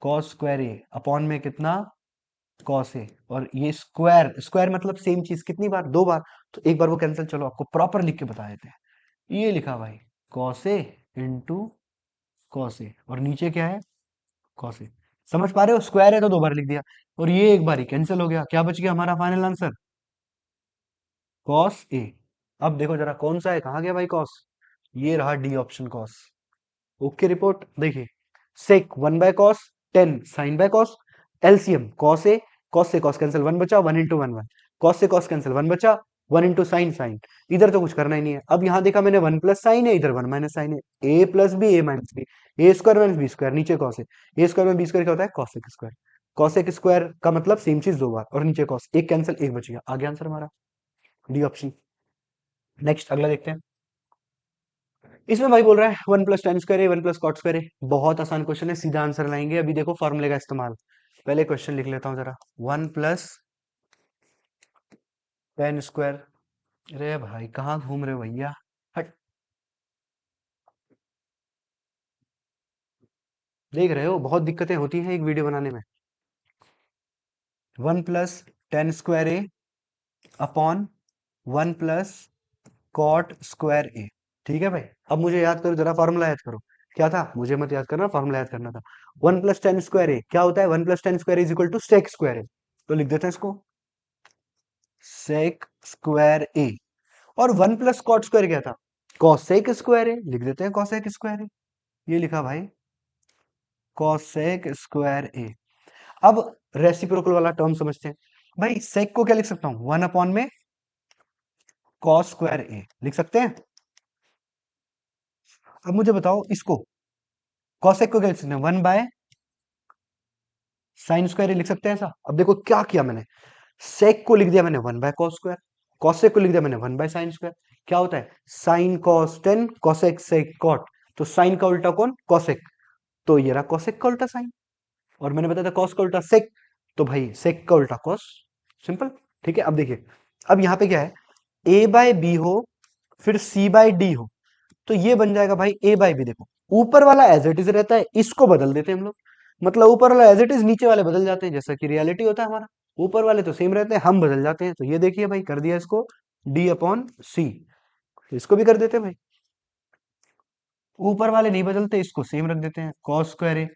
कॉस स्क्वायर ए अपॉन में कितना, कॉस ए। और ये स्क्वायर, स्क्वायर मतलब सेम चीज, कितनी बार, 2 बार, तो एक बार वो कैंसिल, चलो आपको प्रॉपर लिख के बता देते हैं। ये लिखा भाई, cos A into cos A, और नीचे क्या है, कॉस ए। समझ पा रहे हो, स्क्वायर है तो 2 बार लिख दिया, और ये एक बार ही कैंसिल हो गया, क्या बच गया हमारा फाइनल आंसर, कॉस ए। अब देखो जरा कौन सा है, कहाँ गया भाई कॉस, ये रहा D option cos. Okay report, देखिए, सेक 1/कॉस, 10 साइन/कॉस, एलसीएम कॉस से कॉस कैंसिल, 1 बचा, 1 × 1 1, कॉस से कॉस कैंसिल, 1 बचा, 1 × साइन साइन। इधर तो कुछ करना ही नहीं है। अब यहाँ देखा मैंने 1 + साइन है, इधर 1 - साइन है, A plus B, A minus B, A square minus B square, नीचे कॉस है, ए स्क्वायर में बी स्क्वायर क्या होता है, कॉसेक स्क्वायर। कॉसेक स्क्वायर का मतलब सेम चीज 2 बार, और नीचे कॉस, एक कैंसिल, एक बच गया, आगे आंसर हमारा डी ऑप्शन। नेक्स्ट अगला देखते हैं, इसमें भाई बोल रहा है 1 + tan² 1 + cot²। बहुत आसान क्वेश्चन है, सीधा आंसर लाएंगे। अभी देखो फॉर्मूले का इस्तेमाल, पहले क्वेश्चन लिख लेता हूं जरा, 1 + tan²। अरे भाई कहाँ घूम रहे हो भैया, हट। देख रहे हो बहुत दिक्कतें होती हैं एक वीडियो बनाने में। 1 + tan² अपॉन 1 + cot²। ठीक है भाई, अब मुझे याद करो जरा, फॉर्मूला याद करो, क्या था, मुझे मत याद करना, फॉर्मूला याद करना था। 1 + tan² क्या होता है, 1 + tan² is equal to sec²। तो लिख देते हैं इसको, sec²। और 1 + cot² क्या था, cosec²। लिख देते हैं cosec²। ये लिखा भाई, cosec²। अब रेसिप्रोकल वाला टर्म समझते हैं। भाई सेक को क्या लिख सकता हूं, 1 अपॉन में cos²। लिख सकते हैं। अब मुझे बताओ इसको, कॉसेक को क्या लिख सकते हैं, 1/sin²। लिख सकते हैं ऐसा। अब देखो क्या किया मैंने, सेक को लिख दिया मैंने 1/cos², कॉसेक को लिख दिया मैंने 1/sin²। क्या होता है, sine cos tan, cosec sec cot. तो साइन का उल्टा कौन, कॉसेक। तो ये रहा कॉसेक का उल्टा साइन, और मैंने बताया था कॉस का उल्टा सेक, तो भाई सेक का उल्टा कॉस, सिंपल। ठीक है, अब देखिए, अब यहाँ पे क्या है, a/b हो, फिर c/d हो, तो ये बन जाएगा भाई a/b। देखो ऊपर वाला एज इट इज रहता है, इसको बदल देते हैं हम लोग, मतलब ऊपर वाला एज इट इज, नीचे वाले बदल जाते हैं, जैसा कि रियलिटी होता है हमारा। ऊपर वाले तो सेम रहते हैं, हम बदल जाते हैं। तो ये देखिए भाई, कर दिया इसको d/c, तो इसको भी कर देते हैं भाई। ऊपर वाले नहीं बदलते, इसको सेम रख देते हैं, cos²।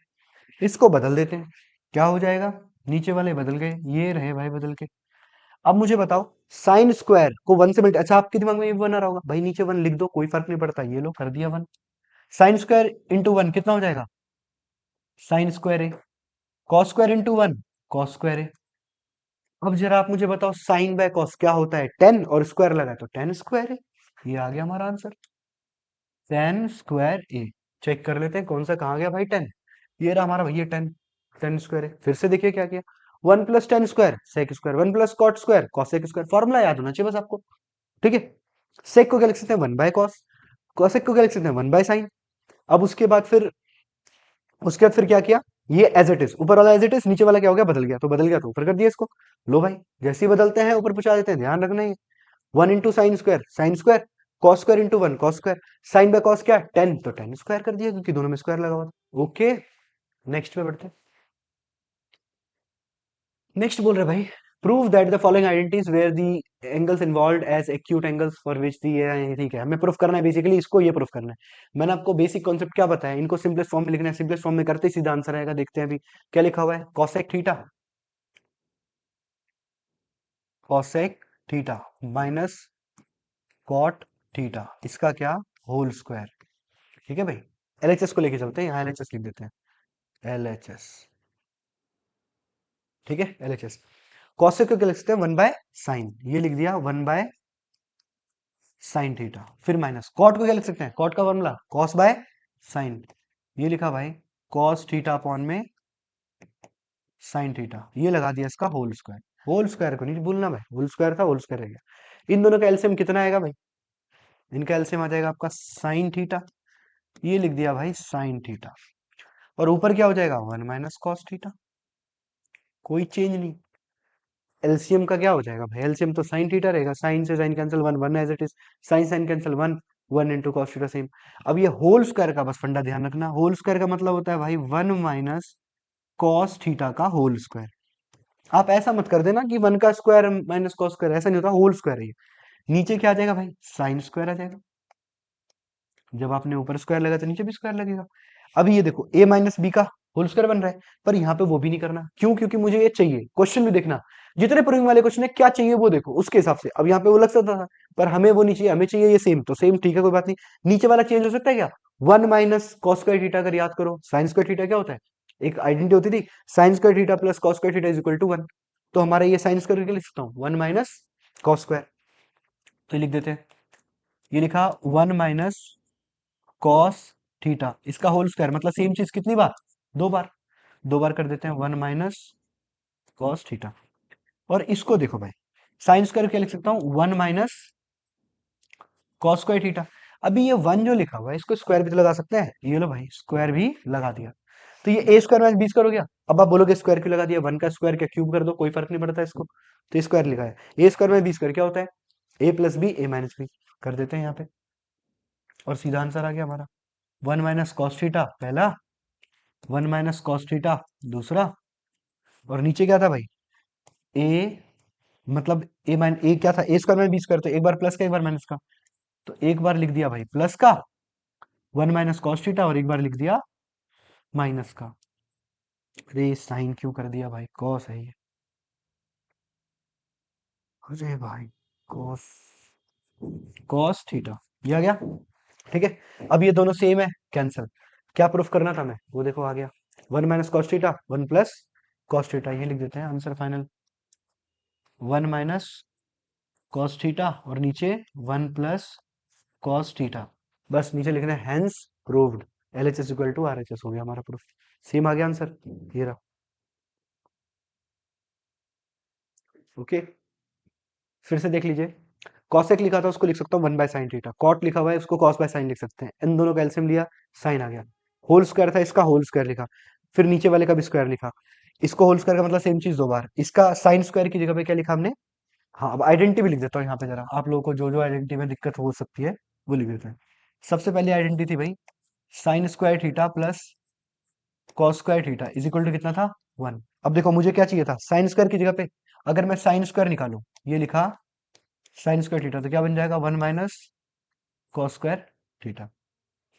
इसको बदल देते हैं, क्या हो जाएगा, नीचे वाले बदल गए, ये रहे भाई बदल के। अब मुझे बताओ, साइन स्क्वायर को 1 से मल्टी, अच्छा आपके दिमाग में ये वन आ रहा होगा, भाई नीचे 1 लिख दो, कोई फर्क नहीं पड़ता, ये लो कर दिया 1। sin² × 1 कितना हो जाएगा, sin²। cos² × 1 cos²। अब जरा आप मुझे बताओ, sin/cos क्या होता है, 10, और स्क्वायर लगा तो tan²। ये आ गया हमारा आंसर, tan²। चेक कर लेते हैं कौन सा कहाँ गया भाई 10। ये रहा हमारा भैया 10 है। फिर से देखिए क्या किया, 1 + tan² sec², 1 + cot² cosec²। Formula याद होना चाहिए बस आपको। ठीक है, सेक को क्या लिख सकते हैं, 1/cos, cosec को क्या लिख सकते हैं, 1/sin। अब उसके बाद फिर क्या किया, ये एज इट इज, ऊपर वाला एज इट इज, नीचे वाला क्या हो गया, बदल गया, तो बदल गया तो ऊपर कर दिया इसको। लो भाई, जैसे ही बदलते हैं ऊपर पहुंचा देते हैं, ध्यान रखना है। 1 × sin², sin², cos square into one cos square, sine by cos क्या 10, तो 10 स्क्वायर कर दिया क्योंकि दोनों में स्क्वायर लगा हुआ था। ओके, नेक्स्ट पे बढ़ते हैं। नेक्स्ट बोल रहे भाई, prove that the following identities where the angles involved are acute angles for which the, ठीक है हमें प्रूफ करना है बेसिकली, इसको ये प्रूफ करना है। मैंने आपको बेसिक कॉन्सेप्ट क्या बताया, इनको सिंपलेस्ट फॉर्म में लिखना है, सिंपलेस्ट फॉर्म में करते ही सीधा आंसर आएगा। देखते हैं अभी क्या लिखा हुआ है, cosec theta, cosec theta minus cot theta, इसका क्या होल स्क्वायर। ठीक है भाई, एलएचएस को लेके चलते हैं, यहाँ एलएचएस लिख देते हैं, एलएचएस। ठीक है, एलएचएस कॉसेक को क्या लिख सकते हैं, वन बाय साइन, ये लिख दिया वन बाय साइन थीटा, फिर माइनस कॉट को क्या लिख सकते हैं, कॉट का फॉर्मूला कॉस बाय साइन, ये लिखा भाई कॉस थीटा अपॉन में साइन थीटा, ये लगा दिया इसका होल स्क्वायर। होल स्क्वायर को नहीं भूलना भाई, होल स्क्वायर था, होल स्क्वायर रहेगा। इन दोनों का एलसीएम कितना आएगा भाई, इनका एलसीएम आ जाएगा आपका साइन थीटा, ये लिख दिया भाई साइन थीटा, और ऊपर क्या हो जाएगा वन माइनस कॉस थीटा, कोई चेंज नहीं। एलसीएम का क्या हो जाएगा भाई, एलसीएम तो साइन थीटा रहेगा, साइन से sine cancel, one one as it is, sine sine cancel one, one into cos theta same. अब ये होल स्क्वायर का बस फंडा ध्यान रखना, होल स्क्वायर का मतलब होता है भाई वन माइनस कॉस थीटा का होल स्क्वायर। आप ऐसा मत कर देना कि वन का स्क्वायर माइनस कॉस स्क्वायर, ऐसा नहीं होता, होल स्क्वायर है ये। नीचे क्या आ जाएगा भाई, साइन स्क्वायर आ जाएगा, जब आपने ऊपर स्क्वायर लगा तो नीचे भी स्क्वायर लगेगा। अभी ये देखो a माइनस बी का होल स्क्वायर बन रहा है, पर यहाँ पे वो भी नहीं करना, क्यों, क्योंकि मुझे ये चाहिए, क्वेश्चन भी देखना, जितने प्रूविंग वाले क्वेश्चन है क्या चाहिए वो देखो उसके हिसाब से। अब यहाँ पे वो लग सकता था, पर हमें वो नहीं चाहिए, हमें चाहिए ये सेम, तो सेम ठीक है कोई बात नहीं। नीचे वाला चेंज हो सकता है क्या, one minus cos square theta, अगर याद करो साइन स्क्वायर थीटा क्या होता है, एक आइडेंटिटी होती थी, sine square theta plus cos square theta is equal to one, तो हमारा ये साइन स्क्वायर लिख सकता हूँ वन माइनस कॉस स्क्वायर, तो लिख देते हैं, ये लिखा वन माइनस कॉस थीटा, इसका होल स्क्वायर मतलब सेम चीज कितनी बार, दो बार, दो बार कर देते हैं वन माइनस कॉस थीटा। और इसको देखो भाई, साइन स्क्वायर क्या लिख सकता हूं, one minus cos square theta. अभी ये वन जो लिखा हुआ है इसको स्क्वायर भी तो लगा सकते हैं, ये लो भाई स्क्वायर भी लगा दिया, तो ये ए स्क्वायर माइनस बी स्क्वायर हो गया। अब आप बोलोगे स्क्वायर क्यों लगा दिया, वन का स्क्वायर क्या क्यूब कर दो, कोई फर्क नहीं पड़ता इसको, तो स्क्वायर लिखा है, A square minus B square क्या होता है, A plus B A minus B, कर देते हैं यहाँ पे, और सीधा आंसर आ गया हमारा, वन माइनस कॉस थीटा पहला, वन माइनस कॉस थीटा दूसरा, और नीचे क्या था भाई, ए, मतलब ए माइन ए क्या था, ए स्क्वायर में बी स्क्वायर, तो एक बार प्लस का एक बार माइनस का, तो एक बार लिख दिया भाई प्लस का वन माइनस कॉस थीटा, और एक बार लिख दिया माइनस का। अरे साइन क्यों कर दिया भाई, कॉस है ये, अरे भाई कॉस, कॉस थीटा, ये आ गया। ठीक है, अब ये दोनों सेम है, कैंसिल, क्या प्रूफ करना था मैं वो देखो आ गया, one minus cos theta one plus cos theta, ये लिख देते हैं answer final, one minus cos theta और नीचे वन प्लस कॉस थीटा, बस नीचे लिखना है hence proved, L H S equal to R H S, हो गया हमारा प्रूफ, सेम आ गया आंसर, ये रहा। ओके, फिर से देख लीजिए, कॉसेक लिखा था उसको लिख सकता हूँ one by sine theta, cot लिखा हुआ है उसको कॉस बाय साइन लिख सकते हैं, इन दोनों का एलसीएम लिया, साइन आ गया, होल स्क्वायर था इसका होल स्क्वायर लिखा, फिर नीचे वाले का भी स्क्वायर लिखा, इसको होल स्क्वायर का मतलब सेम चीज दो बार, इसका साइन स्क्वायर की जगह पे क्या लिखा हमने, हाँ अब आइडेंटिटी भी लिख देता हूँ यहाँ पे, जरा आप लोगों को जो जो आइडेंटिटी में दिक्कत हो सकती है वो लिख देते हैं। सबसे पहले आइडेंटिटी थी भाई sine square theta plus cos square theta is equal to कितना था, वन। अब देखो मुझे क्या चाहिए था, साइन स्क्वायर की जगह पे अगर मैं साइन स्क्वायर निकालूं, ये लिखा साइन स्क्वायर थीटा, तो क्या बन जाएगा one minus cos square theta,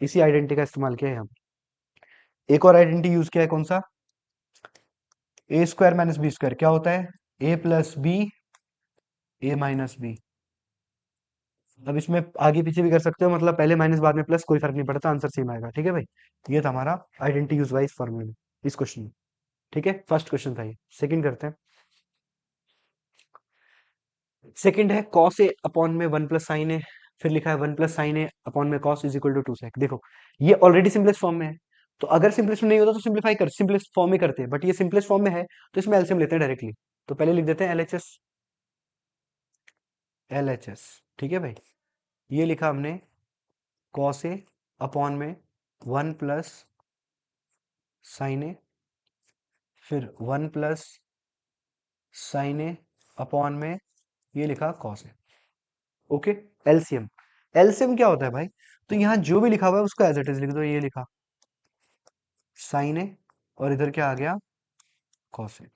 इसी आइडेंटिटी का इस्तेमाल किया है यहाँ पे। एक और आइडेंटिटी यूज किया है, कौन सा, ए स्क्वायर माइनस बी स्क्वायर क्या होता है, A plus B A minus B. अब इसमें आगे पीछे भी कर सकते हो, मतलब पहले माइनस बाद में प्लस, कोई फर्क नहीं पड़ता, आंसर सेम आएगा। ठीक है भाई, ये था हमारा आइडेंटिटी यूज वाइज फॉर्मूला इस क्वेश्चन में। ठीक है, फर्स्ट क्वेश्चन था ये, सेकंड करते हैं। सेकंड है कॉस ए अपॉन में वन प्लस साइन ए, फिर लिखा है one plus sine A upon में cos is equal to two sec. देखो ये ऑलरेडी सिंपलेस्ट फॉर्म में है, तो अगर सिंपलेस्ट में नहीं होता तो सिंपलीफाई कर सिंपलेस्ट फॉर्म में करते हैं, बट ये सिंपलेस्ट फॉर्म में है तो इसमें एलसीएम लेते हैं डायरेक्टली। तो पहले लिख देते हैं एलएचएस, एलएचएस। ठीक है भाई, ये लिखा हमने कॉस ए अपॉन में वन प्लस साइन ए, फिर one plus sine A upon में ये लिखा cos A. Okay, LCM, LCM क्या होता है भाई? तो यहाँ जो भी लिखा हुआ है उसको एज इट इज लिख दो। ये लिखा साइन ए, और इधर क्या आ गया, कॉस ए।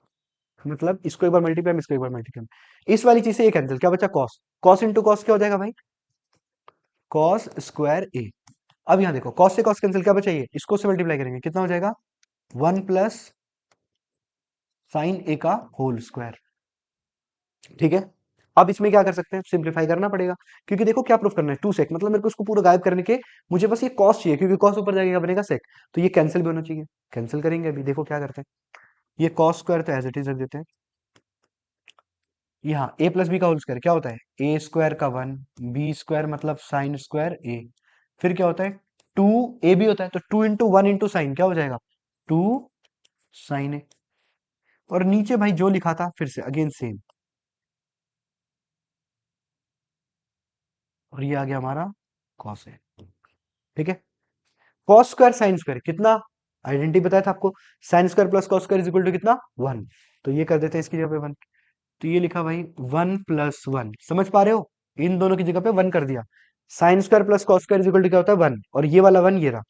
मतलब इसको एक बार मल्टीप्लाई, इसको एक बार मल्टीप्लाई, इस वाली चीज से ये कैंसिल, क्या बचा, कॉस। कॉस इंटू कॉस क्या हो जाएगा भाई, कॉस स्क्वायर ए। अब यहाँ देखो, कॉस से कॉस कैंसिल, क्या बचा, ये इसको से मल्टीप्लाई करेंगे, कितना हो जाएगा, 1 प्लस साइन ए का होल स्क्वायर। ठीक है। अब इसमें क्या कर सकते हैं, सिंप्लीफाई करना पड़ेगा, क्योंकि देखो क्या प्रूफ करना है, 2 सेक, मतलब मेरे को इसको पूरा गायब करने के, मुझे बस ये कॉस चाहिए, क्योंकि कॉस ऊपर जाएगा बनेगा सेक, तो ये कैंसिल भी होना चाहिए। कैंसिल करेंगे अभी, देखो क्या करते हैं, ये कॉस स्क्वायर तो एज इट इज रख देते हैं। यहाँ ए प्लस बी का होल स्क्वायर क्या होता है, ए स्क्वायर का 1, बी स्क्वायर मतलब साइन स्क्वायर ए, फिर क्या होता है, 2 ए भी होता है, तो 2 × 1 × साइन क्या हो जाएगा, 2 साइन ए। और नीचे भाई जो लिखा था फिर से अगेन सेम, और ये आ गया हमारा कॉस ए। ठीक है। कॉस स्क्वायर साइन स्क्वायर कितना, आइडेंटिटी बताया था आपको, sine square plus cos square is equal to कितना, 1। तो ये कर देते हैं इसकी जगह पे 1। तो ये लिखा भाई 1 + 1, समझ पा रहे हो, इन दोनों की जगह पे 1 कर दिया। Sine square plus cos square is equal to क्या होता है, 1, और ये वाला 1 ये रहा,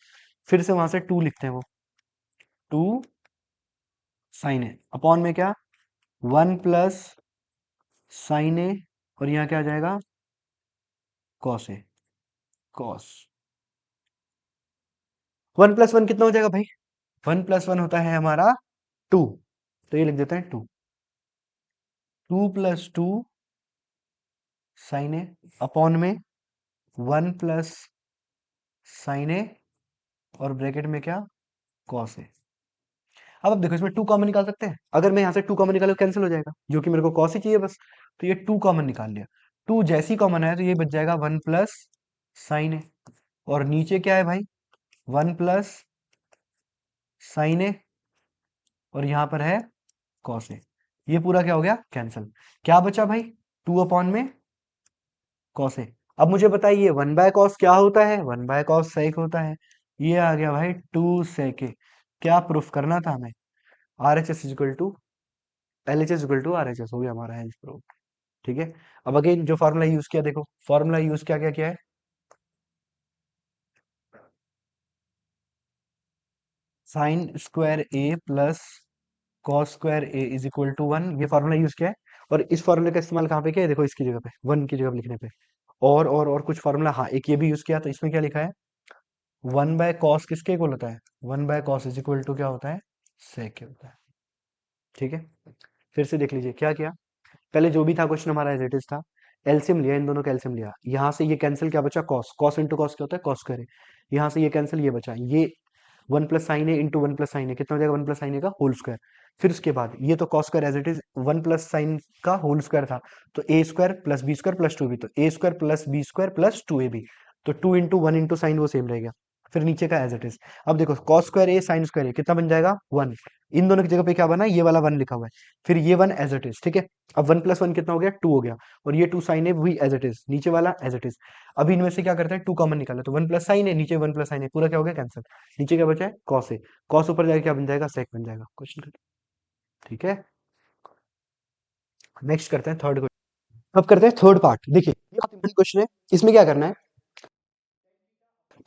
फिर से वहां से 2 लिखते हैं, वो 2 साइन ए अपॉन में क्या, 1 + साइन ए, और यहाँ क्या आ जाएगा, कॉस ए, कॉस। 1 + 1 कितना हो जाएगा भाई, 1 + 1 होता है हमारा 2, तो ये लिख देते हैं 2, 2 + 2 साइन ए अपॉन में 1 + साइन ए, और ब्रैकेट में क्या, कॉस ए। अब देखो इसमें 2 कॉमन निकाल सकते हैं, अगर मैं यहाँ से 2 कॉमन निकालूं कैंसिल हो जाएगा, जो कि मेरे को कॉस ही चाहिए बस, तो ये 2 कॉमन निकाल लिया। 2 जैसी कॉमन है तो ये बच जाएगा 1 + साइन ए, और नीचे क्या है भाई, 1 + साइन ए, और यहाँ पर है कॉस ए। ये पूरा क्या हो गया, कैंसिल। क्या बचा भाई, 2 अपॉन में कॉस ए। अब मुझे बताइए 1/कॉस क्या होता है, 1/कॉस सेक होता है। ये आ गया भाई 2 सेक ए। क्या प्रूफ करना था हमें, R H S is equal to L H S is equal to R H S, हो गया हमारा हेल्थ प्रूफ। ठीक है। अब अगेन जो फॉर्मूला यूज किया, देखो फॉर्मूला यूज क्या क्या किया है, sine square A plus cos square A is equal to 1, ये फॉर्मूला यूज किया है। और इस फॉर्मूले का इस्तेमाल कहाँ पे किया है, देखो इसकी जगह पे, 1 की जगह पे लिखने पे। और कुछ फॉर्मूला, हाँ एक ये भी यूज किया, तो इसमें क्या लिखा है, 1/कॉस किसके इक्वल होता है, 1/कॉस इज इक्वल टू क्या होता है, सेक के होता है। ठीक है। फिर से देख लीजिए क्या किया, पहले जो भी था क्वेश्चन हमारा एज इट इज था, एलसीएम लिया, इन दोनों का एलसीएम लिया, यहाँ से ये कैंसिल, क्या बचा, कॉस, कॉस इंटू कॉस क्या होता है, कॉस स्क्वायर। यहाँ से ये कैंसिल, ये बचा, ये 1 + साइन ए इंटू 1 + साइन ए कितना हो जाएगा, 1 + साइन ए का होल स्क्वायर। फिर उसके बाद ये तो cos square as it is, 1 + sine का होल स्क्वायर था, तो A square plus B square plus 2 B, तो A square plus B square plus 2ab, तो 2 × 1 × साइन वो सेम रहेगा। फिर नीचे का एज इट इज। अब देखो cos square A sign square ए कितना बन जाएगा, 1। इन दोनों की जगह पे क्या बना, ये वाला 1 लिखा हुआ है, फिर ये 1 एज इट इज। ठीक है। अब 1 + 1 कितना हो गया, 2 हो गया, और ये 2 साइन ए वही एज इट इज, नीचे वाला एज इट इज। अभी इनमें से क्या करते हैं, 2 कॉमन निकाला, तो 1 + साइन ए, नीचे 1 + साइन ए, पूरा क्या हो गया, कैंसिल। नीचे क्या बचा है, कॉस ए, कॉस ऊपर जाके क्या बन जाएगा, सेक बन जाएगा। क्वेश्चन। ठीक है। नेक्स्ट करते हैं थर्ड क्वेश्चन। अब करते हैं थर्ड पार्ट। देखिए ये बहुत इंपॉर्टेंट क्वेश्चन है, इसमें क्या करना है,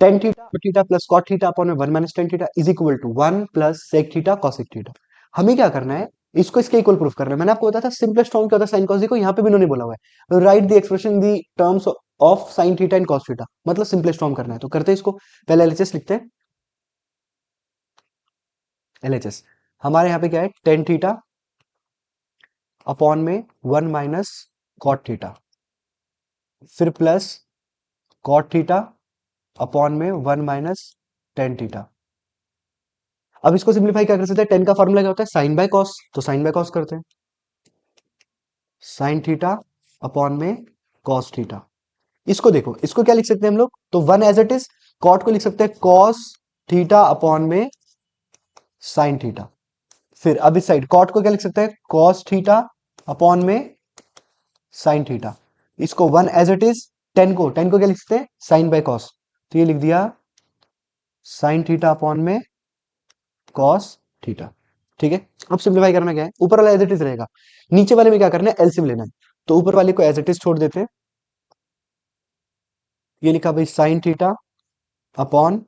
tan theta theta plus cot theta upon में 1 - tan theta is equal to 1 + sec theta cosec theta. हमें क्या करना है, इसको इसके इक्वल प्रूफ करना है। मैंने आपको बताया था सिंपलेस्ट फॉर्म क्या होता है साइन कॉस, देखो यहाँ पे भी इन्होंने बोला हुआ है, right the expression the terms of sine theta and cos theta, मतलब सिंपलेस्ट फॉर्म करना है। तो करते हैं इसको, पहले एलएचएस लिखते हैं। एलएचएस हमारे यहाँ पे क्या है, टेन थीटा अपॉन में 1 - कॉट थीटा, फिर प्लस कॉट थीटा अपॉन में 1 - टेन थीटा। अब इसको सिंप्लीफाई क्या कर सकते हैं, टेन का फॉर्मूला क्या होता है, साइन बाय कॉस, तो साइन बाय कॉस करते हैं, साइन थीटा अपॉन में कॉस थीटा। इसको देखो, इसको क्या लिख सकते हैं हम लोग, तो 1 एज इट इज, कॉट को लिख सकते हैं कॉस थीटा अपॉन में साइन थीटा। फिर अब इस साइड कॉट को क्या लिख सकते हैं, कॉस थीटा अपॉन में साइन थीटा। इसको 1 एज इट इज, टेन को क्या लिख सकते हैं, साइन बाय कॉस, तो ये लिख दिया साइन थीटा अपॉन में कॉस थीटा। ठीक है। अब सिंप्लीफाई करना क्या है, ऊपर वाला एज इट इज रहेगा, नीचे वाले में क्या करना है, एलसीएम लेना है। तो ऊपर वाले को एज इट इज छोड़ देते हैं, ये लिखा भाई sine theta upon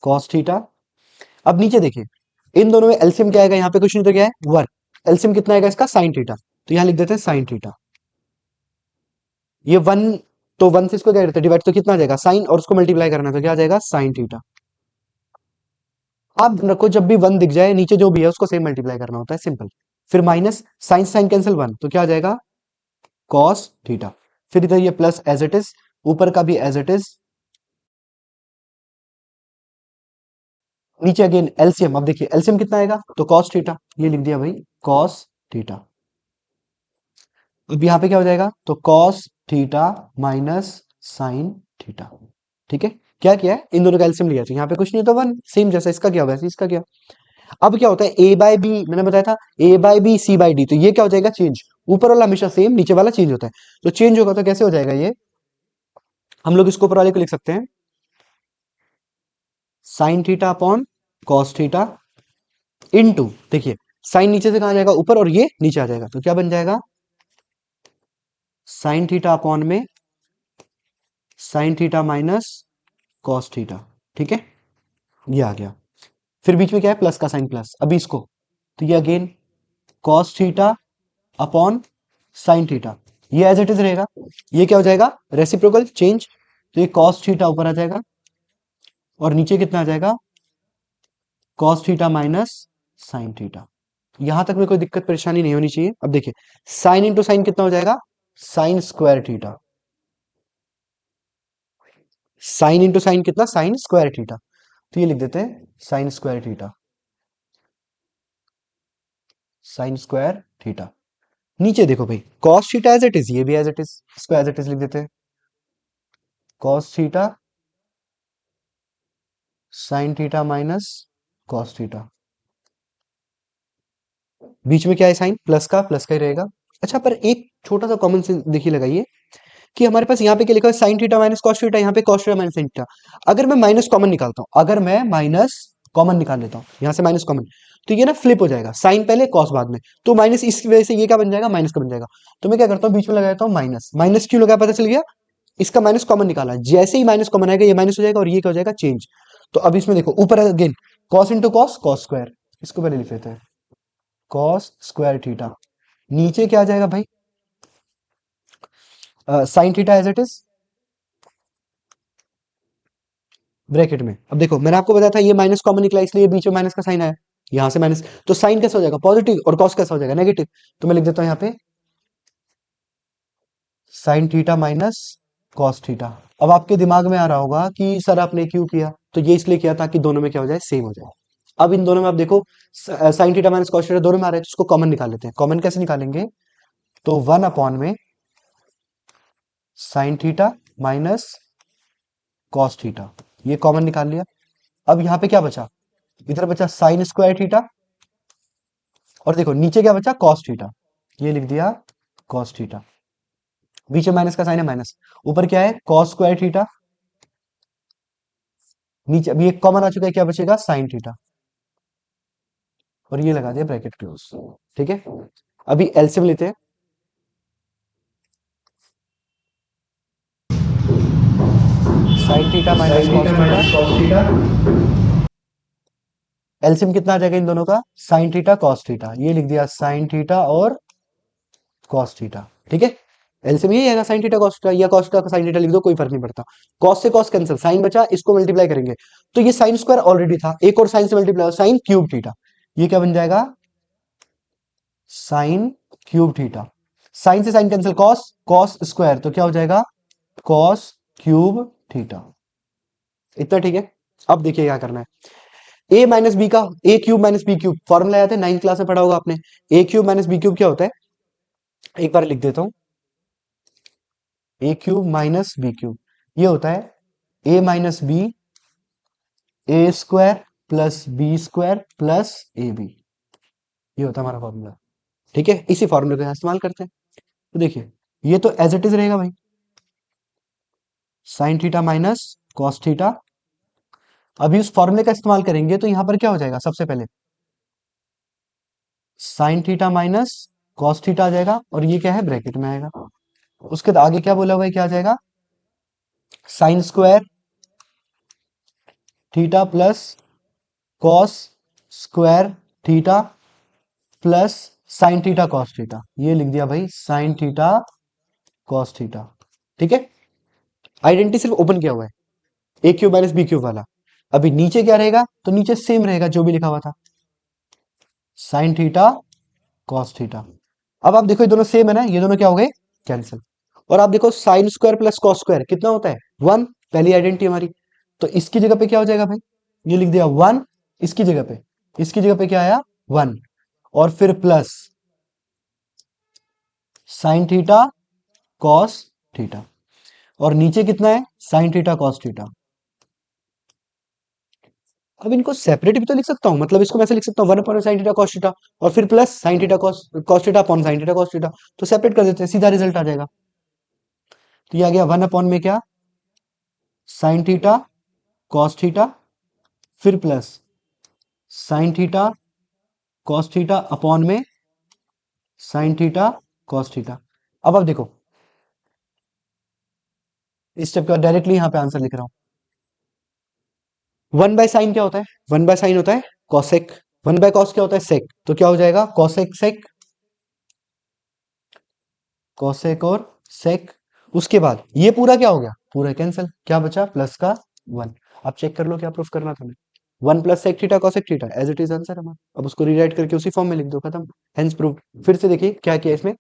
cos theta. अब नीचे देखिए, इन दोनों में एलसीएम क्या आएगा, यहाँ पे कुछ नहीं तो क्या है, वन। एलसीएम कितना आएगा इसका, साइन थीटा, तो यहाँ लिख देते हैं साइन थीटा। ये वन, तो वन से इसको क्या करते हैं डिवाइड, तो कितना आ जाएगा साइन, और उसको मल्टीप्लाई करना तो क्या आ जाएगा साइन थीटा। आप ध्यान रखो, जब भी वन दिख जाए नीचे जो भी है उसको सेम मल्टीप्लाई करना होता है, सिंपल। फिर minus sine sine cancel one, तो क्या आ जाएगा कॉस थीटा। फिर इधर ये प्लस एज इट इज, ऊपर का भी एज इट इज, नीचे अगेन एलसीएम। अब देखिए एलसीएम कितना आएगा, तो कॉस थीटा, ये लिख दिया भाई कॉस थीटा। अब यहां पे क्या हो जाएगा, तो cos theta minus sine theta. ठीक है, क्या किया है, इन दोनों का एलसीएम लिया, तो यहाँ पे कुछ नहीं तो वन, सेम जैसा इसका क्या वैसे इसका क्या। अब क्या होता है, ए बाय बी, मैंने बताया था A by B C by D, तो ये क्या हो जाएगा चेंज, ऊपर वाला हमेशा सेम, नीचे वाला चेंज होता है। तो चेंज होगा तो कैसे हो जाएगा ये, हम लोग इसको ऊपर वाले को लिख सकते हैं sine theta upon cos theta into, देखिए साइन नीचे से कहा जाएगा ऊपर, और ये नीचे आ जाएगा, तो क्या बन जाएगा साइन थीटा अपॉन में sign theta minus cos theta. ठीक है, ये आ गया। फिर बीच में क्या है, प्लस का साइन प्लस, अभी इसको, तो ये again cos theta upon sine theta, ये एज इट इज रहेगा। ये क्या हो जाएगा रेसिप्रोकल चेंज, तो ये कॉस थीटा ऊपर आ जाएगा, और नीचे कितना आ जाएगा cos theta minus sine theta. यहां तक में कोई दिक्कत परेशानी नहीं होनी चाहिए। अब देखिए साइन इंटू साइन कितना हो जाएगा, sine square theta, sine into sine कितना, साइन स्क्वायर थीटा, तो ये लिख देते हैं sine square theta, sine square theta. नीचे देखो भाई cos theta as it is, ये भी एज इट इज, इसको एज इट इज लिख देते हैं cos theta sine theta minus cos theta. बीच में क्या है साइन, प्लस का ही रहेगा। अच्छा, पर एक छोटा सा कॉमन सेंस देखिए लगाइए, कि हमारे पास यहाँ पे क्या लिखा है sine theta minus cos theta, यहाँ पे cos theta minus sine theta. अगर मैं माइनस कॉमन निकालता हूँ, अगर मैं माइनस कॉमन निकाल लेता हूँ यहाँ से माइनस कॉमन, तो ये ना फ्लिप हो जाएगा, साइन पहले कॉस बाद में, तो माइनस इस वजह से ये क्या बन जाएगा माइनस का बन जाएगा। तो मैं क्या करता हूँ बीच में लगा देता हूँ माइनस, माइनस क्यों लगा पता चल गया, इसका माइनस कॉमन निकाला, जैसे ही माइनस कॉमन आएगा ये माइनस हो जाएगा, और ये क्या हो जाएगा चेंज। तो अब इसमें देखो ऊपर again cos into cos, cos square, इसको पहले लिख लेते हैं कॉस स्क्वायर थीटा। नीचे क्या आ जाएगा भाई sine theta as it is bracket में। अब देखो मैंने आपको बताया था ये माइनस कॉमन निकला, इसलिए बीच में माइनस का साइन आया, यहां से माइनस, तो साइन कैसा हो जाएगा पॉजिटिव, और कॉस कैसा हो जाएगा नेगेटिव। तो मैं लिख देता हूं यहाँ पे sign theta minus cos theta. अब आपके दिमाग में आ रहा होगा कि सर आपने क्यों किया, तो ये इसलिए किया ताकि दोनों में क्या हो जाए सेम हो जाए। अब इन दोनों में आप देखो sign theta minus cos theta दोनों में आ रहा है, तो इसको कॉमन निकाल लेते हैं। कॉमन कैसे निकालेंगे, तो वन अपॉन में sign theta minus cos theta, ये कॉमन निकाल लिया। अब यहाँ पे क्या बचा, इधर बचा साइन स्क्वायर थीटा, और देखो नीचे क्या बचा कॉस थीटा, ये लिख दिया कॉस थीटा। बीच में माइनस का साइन है माइनस, ऊपर क्या है कॉस स्क्वायर थीटा, नीचे अभी एक कॉमन आ चुका है, क्या बचेगा साइन थीटा, और ये लगा दिया ब्रैकेट क्लोज। ठीक है, अभी एलसीएम लेते हैं, sign theta minus sine cos theta theta, minus cos theta, LCM कितना आ जाएगा इन दोनों का, साइन थीटा कॉस थीटा, ये लिख दिया साइन थीटा और कॉस थीटा। ठीक है, एलसीएम यही आएगा साइन थीटा कॉस थीटा, या कॉस थीटा का साइन थीटा लिख दो, कोई फर्क नहीं पड़ता। कॉस से कॉस कैंसिल, साइन बचा, इसको मल्टीप्लाई करेंगे, तो ये साइन स्क्वायर ऑलरेडी था, एक और साइन से मल्टीप्लाई, साइन क्यूब थीटा, ये क्या बन जाएगा साइन क्यूब थीटा। साइन से sine cancel, cos cos square, तो क्या हो जाएगा कॉस क्यूब थीटा। इतना ठीक है। अब देखिए क्या करना है, ए माइनस बी का, A cube minus B cube formula याद है, 9th क्लास में पढ़ा होगा आपने। A cube minus B cube क्या होता है, एक बार लिख देता हूं, A cube minus B cube, ये होता है A minus B A square plus B square plus A B, ये होता है हमारा फॉर्मूला। ठीक है, इसी फॉर्मूले का यहाँ इस्तेमाल करते हैं। तो देखिए ये तो एज इट इज रहेगा भाई, sine theta minus cos theta. अभी उस फॉर्मूले का इस्तेमाल करेंगे, तो यहां पर क्या हो जाएगा, सबसे पहले sine theta minus cos theta आ जाएगा, और ये क्या है ब्रैकेट में आएगा। उसके बाद आगे क्या बोला हुआ है, क्या आ जाएगा sine square theta plus cos square theta plus sine theta cos theta, ये लिख दिया भाई साइन थीटा कॉस थीटा। ठीक है, आइडेंटिटी सिर्फ ओपन किया हुआ है, ए क्यूब माइनस बी क्यूब वाला। अभी नीचे क्या रहेगा, तो नीचे सेम रहेगा जो भी लिखा हुआ था, साइन थीटा कॉस थीटा। अब आप देखो ये दोनों सेम है ना, ये दोनों क्या हो गए, कैंसिल। और आप देखो sine square plus cos square कितना होता है, वन, पहली आइडेंटिटी हमारी। तो इसकी जगह पे क्या हो जाएगा भाई, ये लिख दिया वन, इसकी जगह पे, इसकी जगह पे क्या आया, वन, और फिर plus sine theta cos theta, और नीचे कितना है, साइन थीटा कॉस थीटा। अब इनको सेपरेट भी तो लिख सकता हूं, मतलब इसको मैं ऐसे लिख सकता हूं one upon sine theta cos theta, और फिर plus sine theta cos cos theta upon sine theta cos theta. तो सेपरेट कर देते हैं, सीधा रिजल्ट आ जाएगा। तो ये आ गया वन अपॉन में क्या, साइन थीटा कॉस थीटा, फिर plus sine theta cos theta upon में साइन थीटा कॉस थीटा। अब देखो इस स्टेप का डायरेक्टली यहां पे आंसर लिख रहा हूं। वन बाय साइन क्या होता है, वन बाय साइन होता है कॉसेक, वन बाय कॉस क्या होता है सेक, तो क्या हो जाएगा कॉसेक सेक, कॉसेक और सेक। उसके बाद ये पूरा क्या हो गया, पूरा कैंसिल, क्या बचा प्लस का वन। अब चेक कर लो क्या प्रूफ करना था, one plus sec theta cosec theta as it is answer हमारा। अब उसको रीराइट करके उसी फॉर्म में लिख दो, खत्म, हेंस प्रूफ। फिर से देखिए क्या किया इसमें,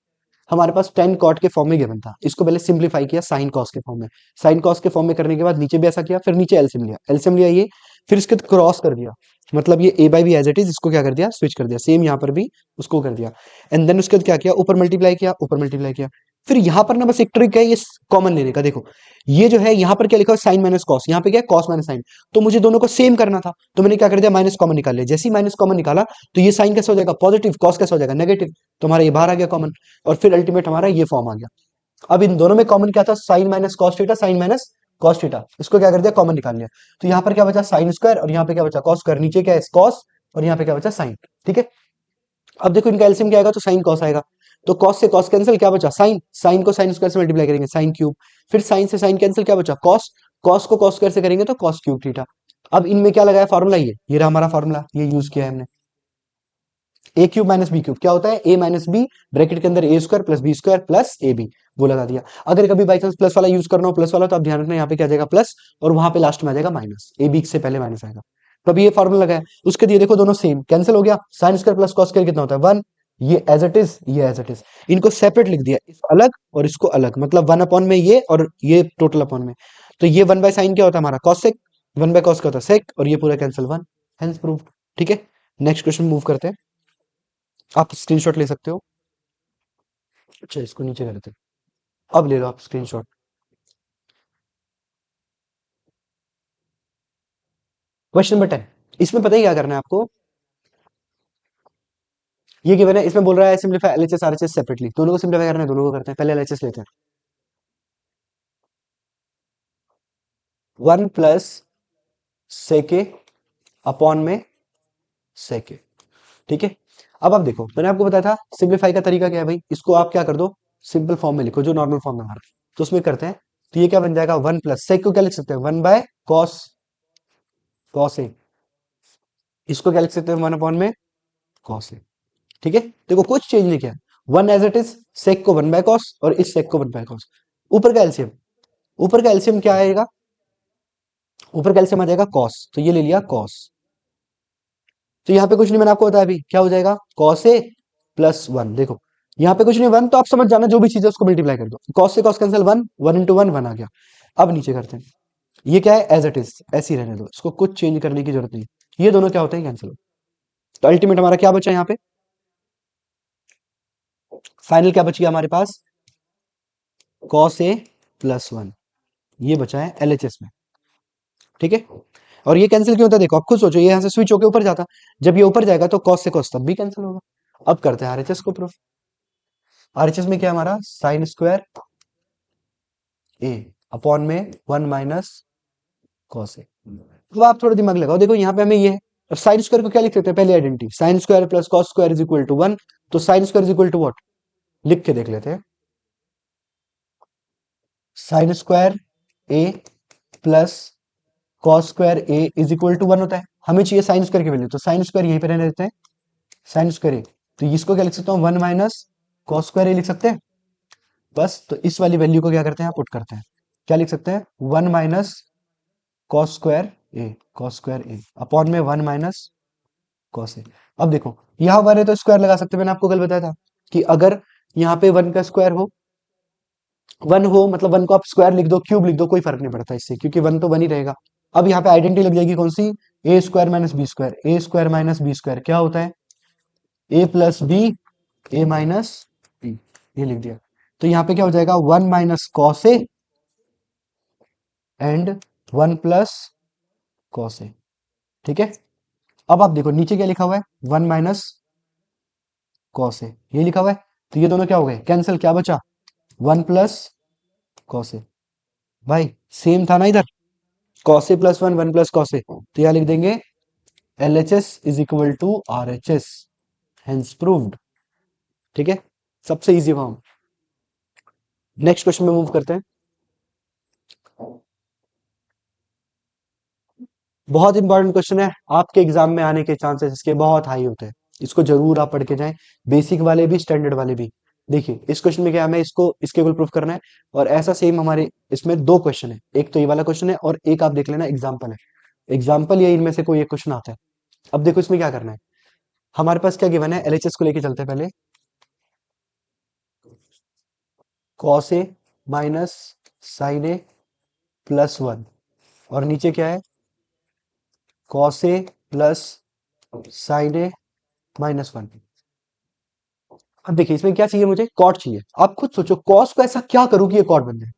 हमारे पास टेन कॉट के फॉर्म में गिवन था, इसको पहले सिंप्लीफाई किया साइन कॉस के फॉर्म में, साइन कॉस के फॉर्म में करने के बाद नीचे भी ऐसा किया, फिर नीचे एलसीएम लिया, एलसीएम लिया ये, फिर इसके क्रॉस कर दिया, मतलब ये A by B as it is, इसको क्या कर दिया स्विच कर दिया, सेम यहाँ पर भी उसको कर दिया। एंड देन उसके बाद क्या किया, ऊपर मल्टीप्लाई किया, ऊपर मल्टीप्लाई किया। फिर यहाँ पर ना बस एक ट्रिक है ये कॉमन लेने का, देखो ये जो है यहाँ पर क्या लिखा है साइन माइनस कॉस, यहाँ पे क्या है कॉस माइनस साइन, तो मुझे दोनों को सेम करना था, तो मैंने क्या कर दिया माइनस कॉमन निकाल लिया। जैसे ही माइनस कॉमन निकाला तो ये साइन कैसे हो जाएगा पॉजिटिव, कॉस कैसे हो जाएगा नेगेटिव, तो हमारा ये बाहर आ गया कॉमन, और फिर अल्टीमेट हमारा ये फॉर्म आ गया। अब इन दोनों में कॉमन क्या था, sine minus cos theta, sine minus cos theta, इसको क्या कर दिया कॉमन निकाल लिया। तो यहाँ पर क्या बचा साइन स्क्वायर, और यहाँ पे क्या बचा कॉस स्क्वायर, नीचे क्या है कॉस, और यहाँ पे क्या बचा साइन। ठीक है, अब देखो इनका एलसीएम क्या आएगा, तो साइन कॉस आएगा, तो कॉस से कॉस कैंसिल, क्या बचा साइन, साइन को साइन स्क्वायर से मल्टीप्लाई करेंगे साइन क्यूब, फिर साइन से साइन कैंसिल, क्या बचा कॉस, कॉस को कॉस स्क्वायर से करेंगे तो कॉस क्यूब थीटा। अब इनमें क्या लगाया फॉर्मूला, ये रहा हमारा फॉर्मूला, ये यूज किया है हमने, A cube minus B cube क्या होता है, ए माइनस बी ब्रैकेट के अंदर A square plus B square plus A B, वो लगा दिया। अगर कभी बाई चांस प्लस वाला यूज करना हो, प्लस वाला, तो आप ध्यान रखना यहाँ पे क्या जाएगा प्लस, और वहां पे लास्ट में आ जाएगा माइनस, ए बी से पहले माइनस आएगा। तो अभी ये फॉर्मूला लगाया, उसके दिए देखो दोनों सेम कैंसिल हो गया, sine square plus cos square कितना होता है वन, ये एज इट इज, ये एज इट इज, इनको सेपरेट लिख दिया, इसको अलग और इसको अलग, मतलब वन अपॉन में ये और ये टोटल अपॉन में। तो ये वन बाय साइन क्या होता है हमारा cos sec, one by cos क्या होता है सेक, और ये पूरा कैंसिल वन, हेंस प्रूफ। ठीक है, नेक्स्ट क्वेश्चन मूव करते हैं, आप स्क्रीनशॉट ले सकते हो। अच्छा इसको नीचे कर देते हैं, अब ले लो आप स्क्रीनशॉट। क्वेश्चन नंबर 10, इसमें पता ही क्या करना है आपको, ये गिवन है, इसमें बोल रहा है सिंपलीफाई एलएचएस आरएचएस सेपरेटली, दोनों को सिंपलीफाई करना है, दोनों को करते हैं, पहले एलएचएस लेते हैं, वन प्लस सेके अपॉन में सेके। ठीक है, अब आप देखो मैंने आपको बताया था सिंपलीफाई का तरीका क्या है भाई, इसको आप क्या कर दो सिंपल फॉर्म में लिखो, जो नॉर्मल फॉर्म में हमारा, तो उसमें करते हैं। तो ये क्या बन जाएगा, वन प्लस सेक को क्या लिख सकते हैं one by cos, cos A, इसको क्या लिख सकते हैं वन अपॉन में कॉस ए। ठीक है, देखो कुछ चेंज नहीं किया, वन एज इट इज, सेक को वन बाय कॉस और इस सेक को वन बाय कॉस। ऊपर का एलसीएम, ऊपर का एलसीएम क्या आएगा, ऊपर का एलसीएम आ जाएगा कॉस, तो ये ले लिया कॉस। तो यहाँ पे कुछ नहीं, मैंने आपको बताया अभी क्या हो जाएगा कॉस ए प्लस वन, देखो यहाँ पे कुछ नहीं वन, तो आप समझ जाना जो भी चीज है उसको मल्टीप्लाई कर दो, कॉस से cos cancel one, one into one one आ गया। अब नीचे करते हैं, ये क्या है एज इट इज ऐसे ही रहने दो, इसको कुछ चेंज करने की जरूरत नहीं, ये दोनों क्या होते हैं कैंसिल। तो अल्टीमेट हमारा क्या बचा यहाँ पे, फाइनल क्या बच गया हमारे पास कॉस ए प्लस वन, ये बचा है एलएचएस में। ठीक है, और ये कैंसिल क्यों होता है, देखो आप खुद सोचो, ये यहां से स्विच होकर ऊपर जाता, जब ये ऊपर जाएगा तो कॉस से कॉस तब भी कैंसिल होगा। अब करते हैं आरएचएस को प्रूफ, आरएचएस में क्या है हमारा साइन स्क्वायर ए अपॉन में वन माइनस कॉस ए। अब आप थोड़ा दिमाग लगाओ, देखो यहाँ पे हमें ये है, अब साइन स्क्वायर को क्या लिख सकते हैं पहले identity, sine square plus cos square is equal to one, तो sine square is equal to what, लिख के देख लेते हैं, sine square A plus cos square A is equal to 1 होता है। हमें चाहिए साइन स्क्वायर की वैल्यू, तो साइन स्क्वायर यहीं पे रहने देते हैं, साइन स्क्वायर ए। तो इसको क्या लिख सकता हूँ, 1 माइनस कॉस स्क्वायर ए लिख सकते हैं बस। तो इस वाली वैल्यू को क्या करते हैं, पुट करते हैं। क्या लिख सकते हैं, 1 minus cos square A, cos square A upon में 1 माइनस कॉस ए। अब देखो यहां 1 है तो स्क्वायर लगा सकते हैं, मैंने आपको कल बताया था कि अगर यहाँ पे 1 का स्क्वायर हो, 1 हो मतलब 1 को आप स्क्वायर लिख दो, क्यूब लिख दो, कोई फर्क नहीं पड़ता इससे, क्योंकि 1 तो 1 ही रहेगा। अब यहाँ पे आइडेंटिटी लग जाएगी कौन सी, ए square minus B square. A square minus B square क्या होता है, A plus B, A minus B, ये लिख दिया। तो यहाँ पे क्या हो जाएगा, 1 minus cos A and 1 plus cos A. ठीक है, अब आप देखो नीचे क्या लिखा हुआ है, 1 माइनस कॉस ए, ये लिखा हुआ है। तो ये दोनों क्या हो गए, कैंसिल, क्या बचा, 1 प्लस कॉस ए। भाई सेम था ना इधर, cos A plus 1, 1 plus cos A. तो यहाँ लिख देंगे L H S is equal to R H S, hence proved. ठीक है, सबसे इजी फॉर्म। नेक्स्ट क्वेश्चन में मूव करते हैं। बहुत इंपॉर्टेंट क्वेश्चन है, आपके एग्जाम में आने के चांसेस इसके बहुत हाई होते हैं। इसको जरूर आप पढ़ के जाएं, बेसिक वाले भी स्टैंडर्ड वाले भी। देखिए इस क्वेश्चन में क्या है, हमें इसको इसके ऊपर प्रूफ करना है। और ऐसा सेम हमारे इसमें दो क्वेश्चन है, एक तो ये वाला क्वेश्चन है और एक आप देख लेना एग्जाम्पल है। एग्जाम्पल या इनमें से कोई एक क्वेश्चन आता है। अब देखो इसमें क्या करना है, हमारे पास क्या गिवन है, एलएचएस को लेके चलते हैं पहले। Cos A minus sine A plus 1, और नीचे क्या है, cos A plus sine A minus 1। अब देखिए इसमें क्या चाहिए, मुझे कॉट चाहिए। आप खुद सोचो कॉस को ऐसा क्या करूं कि ये कॉट बन जाए।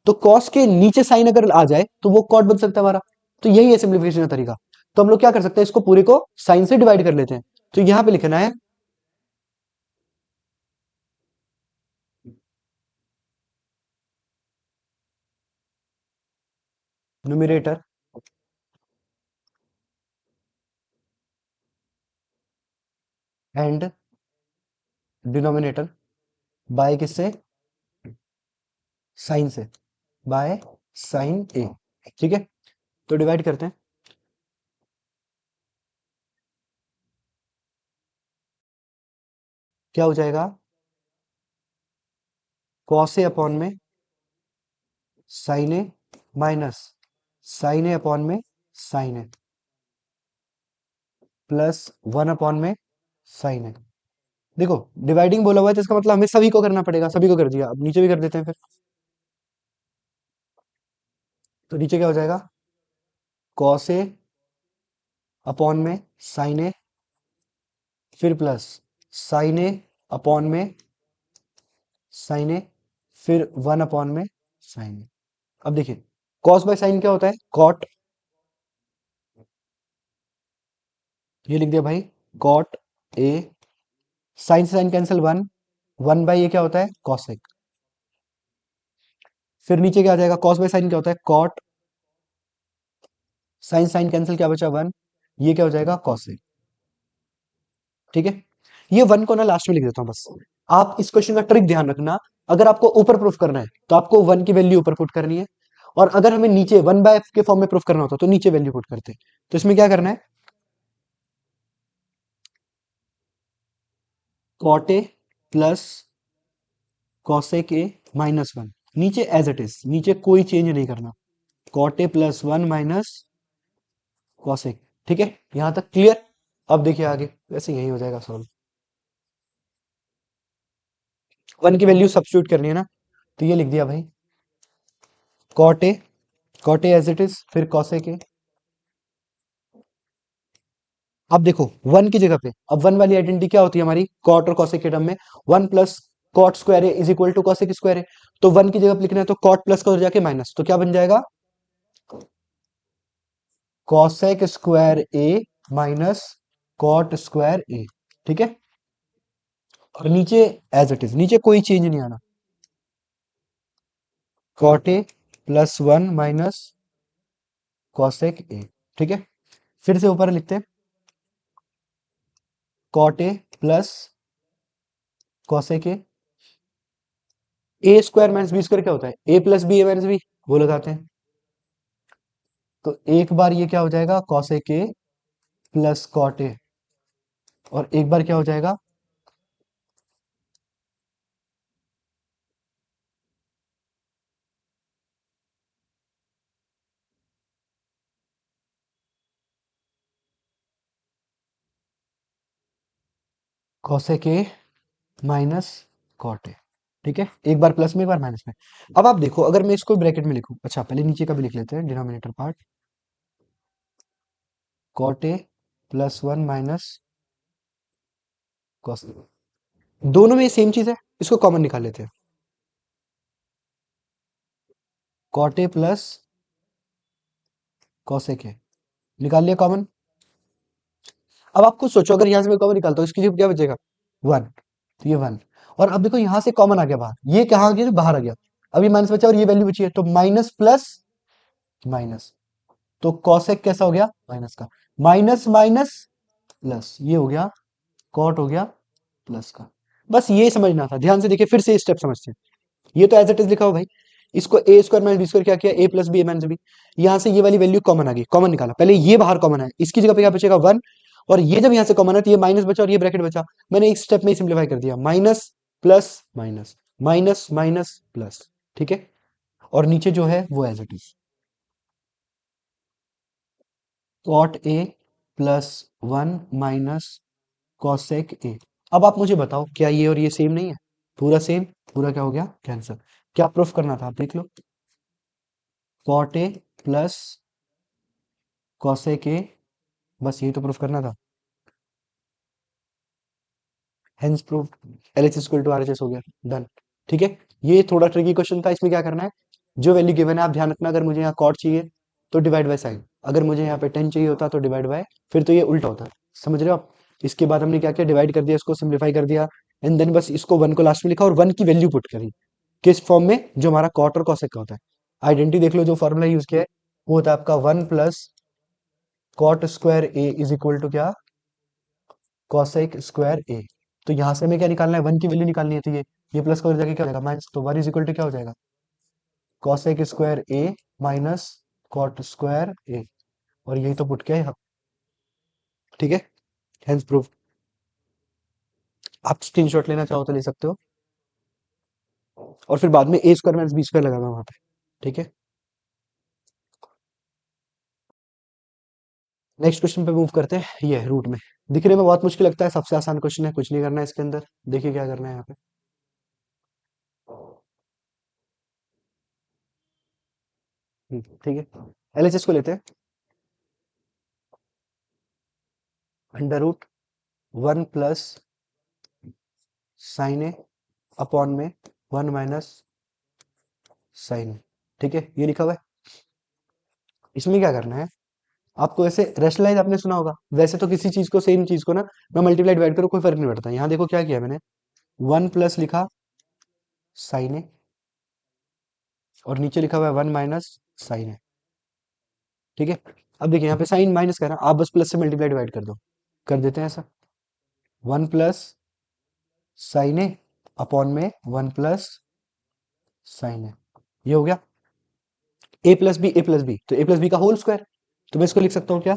तो कॉस के नीचे साइन अगर आ जाए तो वो कॉट बन सकता है हमारा। तो यही है सिंप्लीफिकेशन का तरीका। तो हम लोग क्या कर सकते हैं, इसको पूरे को साइन से डिवाइड कर लेते हैं। तो यहां पे लिखना है न्यूमरेटर एंड डिनोमिनेटर बाय किससे, साइन से, बाय साइन ए। ठीक है, तो डिवाइड करते हैं। क्या हो जाएगा, कॉस ए अपॉन में sine A minus sine A upon में साइन ए प्लस 1 अपॉन में साइन ए। देखो डिवाइडिंग बोला हुआ है तो इसका मतलब हमें सभी को करना पड़ेगा, सभी को कर दिया। अब नीचे भी कर देते हैं फिर। तो नीचे क्या हो जाएगा, कॉस ए अपॉन में साइन ए, फिर प्लस साइन ए अपॉन में साइन ए, फिर 1 अपॉन में साइन ए। अब देखिए कॉस बाय साइन क्या होता है, कॉट। ये लिख दिया भाई, कॉट ए, साइन से साइन कैंसिल, 1, 1 बाई ये क्या होता है, कॉसेक। फिर नीचे क्या आ जाएगा, कॉस बाय साइन क्या होता है, कॉट, साइन साइन कैंसिल क्या बचा, 1, ये क्या हो जाएगा, कॉसेक। ठीक है, ये 1 को ना लास्ट में लिख देता हूं बस। आप इस क्वेश्चन का ट्रिक ध्यान रखना, अगर आपको ऊपर प्रूफ करना है तो आपको 1 की वैल्यू ऊपर पुट करनी है, और अगर हमें नीचे 1 बाय एफ के फॉर्म में प्रूफ करना होता तो नीचे वैल्यू पुट करते हैं। तो इसमें क्या करना है, cot A plus cosec A minus 1, नीचे एज इट इज, नीचे कोई चेंज नहीं करना, cot A plus 1 minus cosec. ठीक है, यहां तक क्लियर। अब देखिए आगे, वैसे यही हो जाएगा सॉल्व। 1 की वैल्यू सब्स्टिट्यूट करनी है ना, तो ये लिख दिया भाई, cot A, cot A as it is, फिर कॉसेक ए। अब देखो 1 की जगह पे, अब 1 वाली आइडेंटिटी क्या होती है हमारी, कॉट और कॉसेक के टर्म में, 1 plus cot square A is equal to cosec square A. तो 1 की जगह पे लिखना है तो कॉट प्लस का उधर जाके माइनस, तो क्या बन जाएगा, कॉसेक स्क्वायर ए माइनस कॉट स्क्वायर ए। ठीक है, और नीचे एज इट इज, नीचे कोई चेंज नहीं आना, cot A plus 1 minus cosec A. ठीक है, फिर से ऊपर लिखते हैं, cot A plus cosec A, A square minus B square क्या होता है, A plus B A minus B, वो लगाते हैं। तो एक बार ये क्या हो जाएगा, cosec A plus cot A, और एक बार क्या हो जाएगा, cosec A minus cot A. ठीक है, एक बार प्लस में एक बार माइनस में। अब आप देखो, अगर मैं इसको ब्रैकेट में लिखूं, अच्छा पहले नीचे का भी लिख लेते हैं, denominator part, cot A plus one minus cos, दोनों में सेम चीज है, इसको कॉमन निकाल लेते हैं, cot A plus cosec A, निकाल लिया कॉमन। अब आप खुद सोचो, अगर यहां से मैं कॉमन निकालता हूँ, इसकी जगह क्या बचेगा, वन, तो ये वन। और अब देखो यहां से कॉमन आ गया बाहर, ये कहाँ गया, बाहर आ गया, अब ये माइनस बचा और ये वैल्यू बची है, तो माइनस प्लस माइनस, तो कॉसेक कैसा हो गया, माइनस का, माइनस माइनस प्लस, ये हो गया कॉट, हो गया प्लस का। बस ये समझना था, ध्यान से देखिए, फिर से स्टेप समझते हैं। ये तो एज इट इज लिखा हो भाई, इसको ए स्क्वायर माइनस बी स्क्वायर क्या किया, ए plus B A minus B, यहां से ये वाली वैल्यू कॉमन आ गई, कॉमन निकाला, पहले ये बाहर कॉमन है, इसकी जगह पे क्या बचेगा, वन, और ये जब यहां से कॉमन है तो ये माइनस बचा और ये ब्रैकेट बचा, मैंने एक स्टेप में सिंप्लीफाई कर दिया, minus plus minus, minus minus plus. ठीक है, और नीचे जो है वो as it is, cot A plus one minus cosec A. अब आप मुझे बताओ, क्या ये और ये सेम नहीं है, पूरा सेम, पूरा क्या हो गया, कैंसिल। क्या प्रूफ करना था, आप देख लो, cot A plus cosec A, बस यही तो प्रूफ करना था, hence proof, L H equal to R H S हो गया, डन। ठीक है, ये थोड़ा ट्रिकी क्वेश्चन था, इसमें क्या करना है, जो वैल्यू गिवन है आप ध्यान रखना, अगर मुझे यहाँ कॉट चाहिए तो डिवाइड बाय साइन, अगर मुझे यहाँ पे 10 चाहिए होता तो डिवाइड बाय, फिर तो ये उल्टा होता, समझ रहे हो आप। इसके बाद हमने क्या किया, डिवाइड कर दिया, इसको सिंप्लीफाई कर दिया, एंड देन बस इसको वन को लास्ट में लिखा और वन की वैल्यू पुट करी, किस फॉर्म में, जो हमारा कॉट और कॉसेक का होता है। आइडेंटिटी देख लो, जो फॉर्मूला यूज किया है वो होता है आपका one plus cot square A is equal to क्या, कॉसेक स्क्वायर ए। तो यहां से हमें क्या निकालना है, वन की वैल्यू निकालनी है, तो ये प्लस का हो जाएगा, क्या हो जाएगा माइनस, तो वन इज इक्वल टू क्या हो जाएगा, कॉसेक स्क्वायर ए माइनस कॉट स्क्वायर ए, और यही तो पुट किया है यहाँ। ठीक है, हेंस प्रूफ। आप स्क्रीनशॉट लेना चाहो तो ले सकते हो, और फिर बाद में ए स्क्वायर माइनस बी स्क्वायर लगाना वहां पे। ठीक है, नेक्स्ट क्वेश्चन पे मूव करते हैं, ये रूट में, दिखने में बहुत मुश्किल लगता है, सबसे आसान क्वेश्चन है, कुछ नहीं करना है इसके अंदर, देखिए क्या करना है यहाँ पे। ठीक है, एलएचएस को लेते हैं, under root one plus sine A upon में वन माइनस साइन ए। ठीक है, ये लिखा हुआ है, इसमें क्या करना है आपको, ऐसे रेशनलाइज आपने सुना होगा, वैसे तो किसी चीज को, सेम चीज को ना, मैं मल्टीप्लाई डिवाइड करूँ कोई फर्क नहीं पड़ता, यहाँ देखो क्या किया मैंने, वन प्लस लिखा साइन ए, और नीचे लिखा हुआ है वन माइनस साइन ए। ठीक है, अब देखिए यहाँ पे साइन माइनस कर रहा है, आप बस प्लस से मल्टीप्लाई डिवाइड कर दो, कर देते हैं ऐसा, one plus sine A upon में वन प्लस साइन ए, ये हो गया, ए plus B, A plus B, तो ए प्लस बी का होल स्क्वायर, तो मैं इसको लिख सकता हूँ क्या,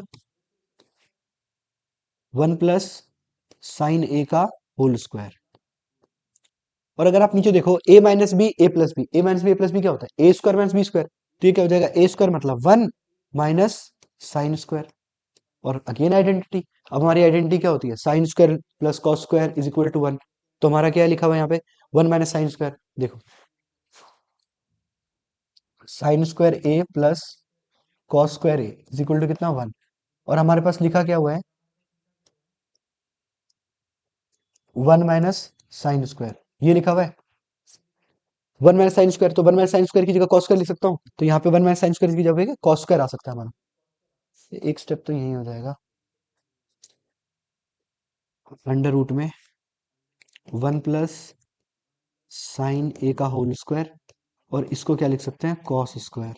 वन प्लस साइन ए का होल स्क्वायर। और अगर आप नीचे देखो, A minus B A plus B, A minus B A plus B क्या होता है, A square minus B square, तो ये क्या हो जाएगा, ए स्क्वायर मतलब वन माइनस साइन स्क्वायर, और अगेन आइडेंटिटी, अब हमारी आइडेंटिटी क्या होती है, sine square plus cos square is equal to one, तो हमारा क्या लिखा हुआ है यहाँ पे, वन माइनस साइन स्क्वायर, देखो sine square A plus cos square A is equal to कितना, वन, और हमारे पास लिखा क्या हुआ है, वन माइनस साइन स्क्वायर, ये लिखा हुआ है, वन माइनस साइन स्क्वायर, तो वन माइनस साइन स्क्वायर की जगह कॉस स्क्वायर लिख सकता हूँ, तो यहाँ पे वन माइनस साइन स्क्वायर की जगह कॉस स्क्वायर आ सकता है हमारा, एक स्टेप तो यही हो जाएगा, अंडर रूट में वन प्लस साइन ए का होल स्क्वायर, और इसको क्या लिख सकते हैं, कॉस स्क्वायर।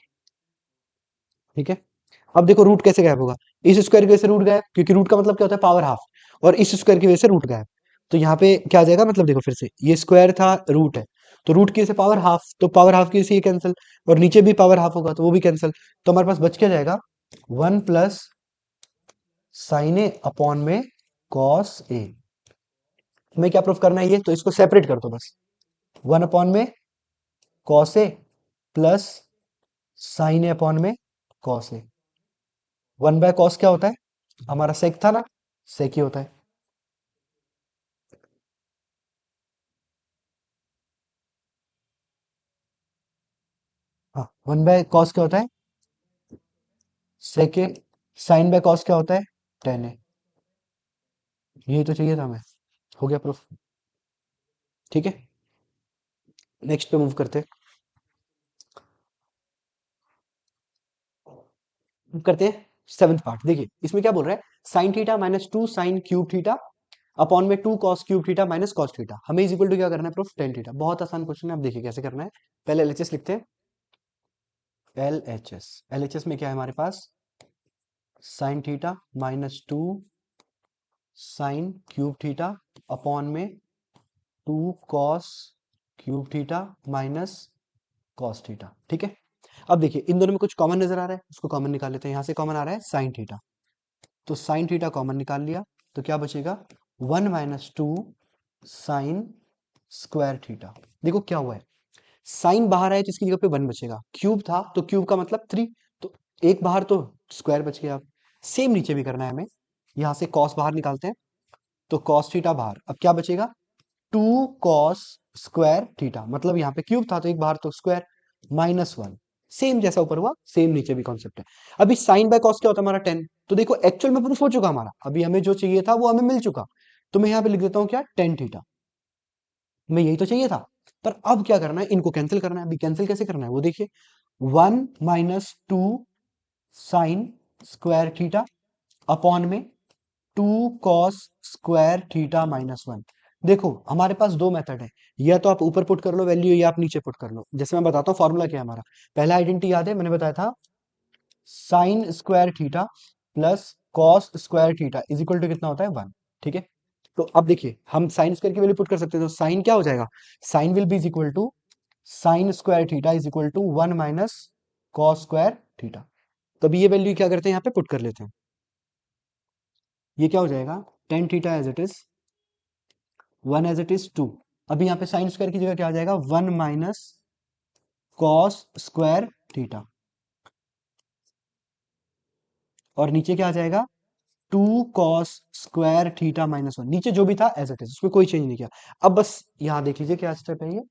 ठीक है, अब देखो रूट कैसे गायब होगा, इस स्क्वायर की वजह से रूट गायब, क्योंकि रूट का मतलब क्या होता है, पावर हाफ, और इस स्क्वायर की वजह से रूट गायब, तो यहाँ पे क्या आ जाएगा, मतलब देखो फिर से, ये स्क्वायर था, रूट है, तो रूट की वजह से पावर हाफ, तो पावर हाफ की वजह से ये कैंसिल, और नीचे भी पावर हाफ होगा तो वो भी कैंसिल, तो हमारे पास बच क्या जाएगा, one plus sine A upon में कॉस ए। हमें क्या प्रूफ करना है, ये तो इसको सेपरेट कर दो बस। वन अपॉन में cos A plus sine A upon में cos A. One by cos क्या होता है, हमारा सेक था ना, सेक ही होता है। हाँ, वन बाय कॉस क्या होता है, सेक ए। साइन बाय कॉस क्या होता है, टेन ए। यही तो चाहिए था हमें, हो गया प्रूफ। ठीक है, नेक्स्ट पे मूव करते हैं। करते हैं सेवंथ पार्ट। देखिए इसमें क्या बोल रहा है, sine theta minus two sine cube theta upon में two cos cube theta minus cos theta. हमें इज इक्वल टू क्या करना है, प्रूफ टेन थीटा। बहुत आसान क्वेश्चन है, अब देखिए कैसे करना है। पहले एलएचएस लिखते हैं। एलएचएस, एलएचएस में क्या है हमारे पास, sine theta minus two sine cube theta upon में two cos cube theta minus cos theta. ठीक है, अब देखिए इन दोनों में कुछ कॉमन नजर आ रहा है, उसको कॉमन निकाल लेते हैं। यहां से कॉमन आ रहा है साइन थीटा, तो साइन थीटा कॉमन निकाल लिया, तो क्या बचेगा, one minus two sine square theta. देखो क्या हुआ है, साइन बाहर आया तो इसकी जगह पे वन बचेगा, क्यूब था तो क्यूब का मतलब थ्री, तो एक बाहर तो स्क्वायर बच गया। अब सेम नीचे भी करना है हमें, यहां से कॉस बाहर निकालते हैं, तो कॉस थीटा बाहर, अब क्या बचेगा, टू कॉस स्क्वायर थीटा, मतलब यहाँ पे क्यूब था तो एक बाहर तो स्क्वायर, माइनस वन। सेम जैसा ऊपर हुआ सेम नीचे भी कॉन्सेप्ट है। अभी साइन बाय कॉस क्या होता है हमारा, टेन। तो देखो एक्चुअल में प्रूफ हो चुका हमारा, अभी हमें जो चाहिए था वो हमें मिल चुका। तो मैं यहाँ पे लिख देता हूँ क्या, टेन थीटा। मैं यही तो चाहिए था। पर अब क्या करना है, इनको कैंसिल करना है। अभी कैंसिल कैसे करना है वो देखिए, one minus two sine square theta upon में two cos square theta minus one. देखो हमारे पास दो मेथड है, या तो आप ऊपर पुट कर लो वैल्यू, या आप नीचे पुट कर लो। जैसे मैं बताता हूँ फॉर्मूला क्या है हमारा। पहला आइडेंटिटी याद है, मैंने बताया था sine square theta plus cos square theta is equal to कितना होता है, वन। ठीक है, तो अब देखिए हम साइन स्क्वायर की वैल्यू पुट कर सकते हैं, तो साइन क्या हो जाएगा, sine will be is equal to sine square theta is equal to one minus cos square theta. तो अभी ये वैल्यू क्या करते हैं, यहाँ पे पुट कर लेते हैं। ये क्या हो जाएगा, tan theta as it is, one as it is two. अभी यहाँ पे साइन स्क्वायर की जगह क्या आ जाएगा, one minus cos square theta, और नीचे क्या आ जाएगा, two cos square theta minus one. नीचे जो भी था एज इट इज, उसमें कोई चेंज नहीं किया। अब बस यहाँ देख लीजिए क्या स्टेप है ये,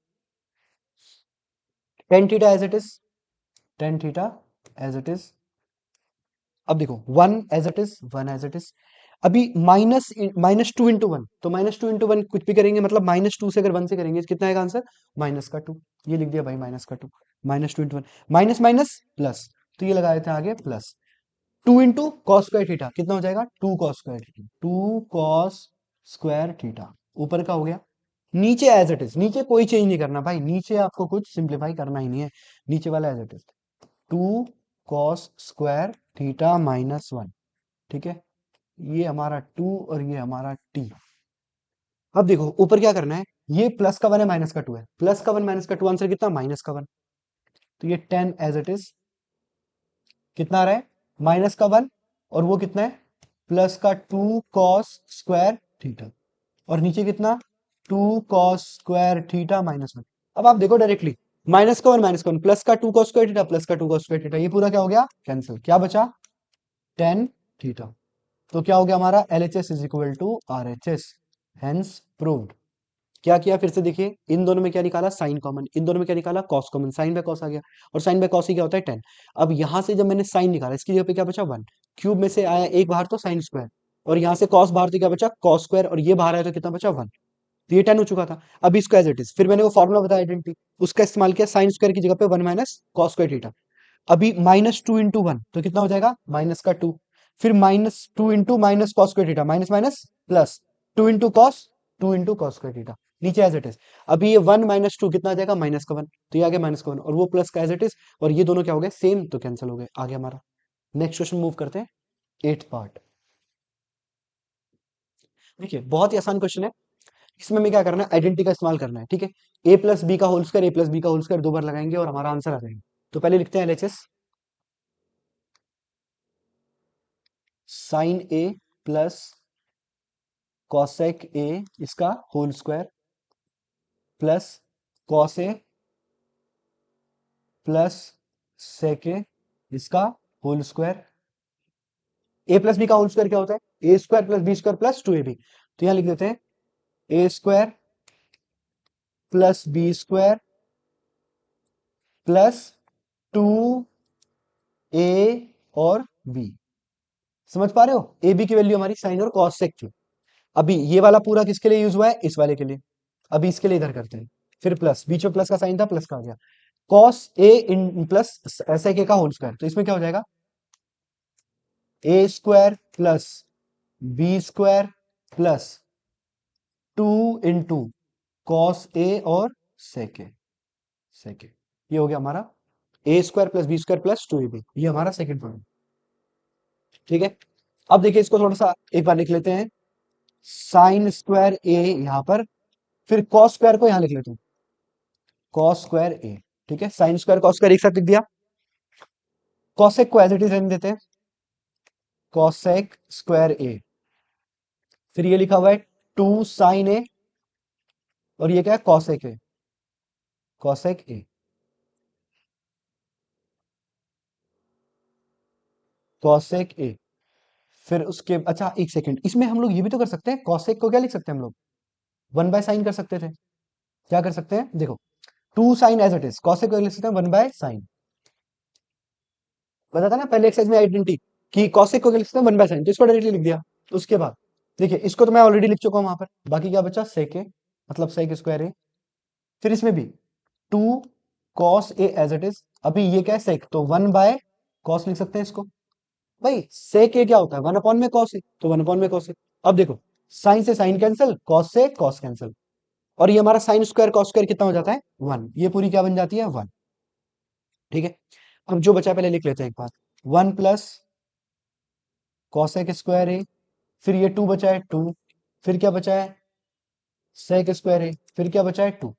tan theta as it is, tan theta as it is. अब देखो one as it is, one as it is. अभी minus minus two into one, तो माइनस टू इंटू वन कुछ भी करेंगे, मतलब माइनस टू से अगर वन से करेंगे तो कितना आएगा आंसर, माइनस का टू। ये लिख दिया भाई, माइनस का two, minus two into one, minus minus plus, तो ये लगा देते हैं आगे plus. Two into cos square theta कितना हो जाएगा, two cos square theta, two cos square theta. ऊपर का हो गया, नीचे एज इट इज, नीचे कोई चेंज नहीं करना भाई, नीचे आपको कुछ सिंप्लीफाई करना ही नहीं है, नीचे वाला as it is, two cos square theta minus one. ठीक है, ये हमारा टू और ये हमारा टी। अब देखो ऊपर क्या करना है, ये प्लस का वन है माइनस का टू है, प्लस का वन माइनस का टू, आंसर कितना, माइनस का वन। तो ये टेन एज इट इज, कितना आ रहा है, माइनस का वन, और वो कितना है, प्लस का टू कॉस स्क्वायर थीटा, और नीचे कितना, two cos square theta minus one. अब आप देखो डायरेक्टली, माइनस का वन प्लस का two cos square theta plus का टू कॉस स्क्वायर थीटा, ये पूरा क्या हो गया, कैंसिल। क्या बचा, टेन थीटा। तो क्या हो गया हमारा, L H S is equal to R H S, hence proved. क्या किया फिर से देखिए, इन दोनों में क्या निकाला, साइन कॉमन, इन दोनों में क्या निकाला, cos common, sine by cos आ गया, और साइन बाय कॉस ही क्या होता है, टेन। अब यहां से जब मैंने साइन निकाला, इसकी जगह पे क्या बचा, वन। क्यूब में से आया एक बाहर तो साइन स्क्वायर, और यहाँ से कॉस बाहर तो क्या बचा, कॉस स्क्वायर, और ये बाहर आया तो कितना बचा, वन। तो ये टेन हो चुका था। अब इसको एज इट इज, फिर मैंने वो फॉर्मुला बताया आइडेंटिटी, उसका इस्तेमाल किया, साइन स्क्वायर की जगह पे one minus cos square theta. अभी माइनस टू इंटू वन तो कितना हो जाएगा, माइनस का टू। फिर minus two into minus cos square theta, minus minus plus, two into cos, to into cos square theta, नीचे एज इट इज। अभी ये वन माइनस टू कितना आ जाएगा, माइनस का वन, तो ये आ गया माइनस का वन, और वो प्लस का एज इट इज, और ये दोनों क्या हो गए, सेम, तो कैंसिल हो गए। आगे हमारा नेक्स्ट क्वेश्चन मूव करते हैं, एट पार्ट। देखिए बहुत ही आसान क्वेश्चन है, इसमें हमें क्या करना है, आइडेंटिटी का इस्तेमाल करना है। ठीक है, ए प्लस बी का whole square, A plus B का होल स्क्वायर दो बार लगाएंगे और हमारा आंसर आ जाएगा। तो पहले लिखते हैं LHS, sine A plus cosec A इसका whole square plus cos A plus sec A इसका whole square. A plus B का होल स्क्वायर क्या होता है? A square plus B square plus 2ab। तो यहां लिख देते हैं A square plus B square plus 2a और b। समझ पा रहे हो? ए बी की वैल्यू हमारी साइन और कॉस सेक थी। अभी ये वाला पूरा किसके लिए यूज हुआ है? इस वाले के लिए। अभी इसके लिए इधर करते हैं। फिर प्लस, बीच में प्लस का साइन था, प्लस का आ गया। Cos A in plus sec ए का होल स्क्वायर, तो इसमें क्या हो जाएगा? A square plus B square plus 2 cos A और सेक ए। ये हो गया हमारा A square plus B square plus 2ab। ये हमारा सेकंड पॉइंट। ठीक है, अब देखिए इसको थोड़ा सा एक बार लिख लेते हैं। साइन स्क्वायर ए यहां पर, फिर कॉस स्क्वायर को यहां लिख लेते हैं, कॉस स्क्वायर ए। ठीक है, साइन स्क्वायर कॉस स्क्वायर एक साथ लिख दिया। कॉसेक को एज इट इज रहने देते हैं, कॉसेक स्क्वायर ए। फिर ये लिखा हुआ है 2 sin a, और ये क्या है? कॉसेक ए, कॉसेक ए, कॉसेक ए। फिर उसके अच्छा एक सेकंड, इसमें हम लोग ये भी तो कर सकते हैं, कॉसेक को क्या लिख सकते हैं हम लोग? 1/sin कर सकते थे। क्या कर सकते हैं? देखो, 2 sin as it is, cosec को लिख सकते हैं 1/sin। बताता ना पहले एक्सरसाइज में आइडेंटिटी कि कॉसेक को क्या लिख सकते हैं 1/sin, तो इसको डायरेक्टली लिख दिया। उसके बाद देखिए, इसको तो मैं ऑलरेडी लिख चुका हूं वहां पर, बाकी क्या बचा? सेक ए, मतलब सेक स्क्वायर ए। फिर इसमें भी 2 cos a as it is. अभी ये क्या है? सेक, तो 1/cos लिख सकते हैं इसको। भाई सेक ए क्या होता है? 1 अपॉन में कॉस ए, तो 1 अपॉन में कॉस ए। अब देखो, साइन से साइन कैंसिल, कॉस से कॉस कैंसिल, और ये हमारा साइन स्क्वायर कॉस स्क्वायर कितना हो जाता है? 1। ये पूरी क्या बन जाती है? 1। ठीक है, अब जो बचा पहले लिख लेते हैं एक बार। 1 + कॉसेक स्क्वायर ए, फिर ये 2 बचा है 2, फिर क्या बचा है? सेक स्क्वायर ए, फिर क्या बचा है? 2।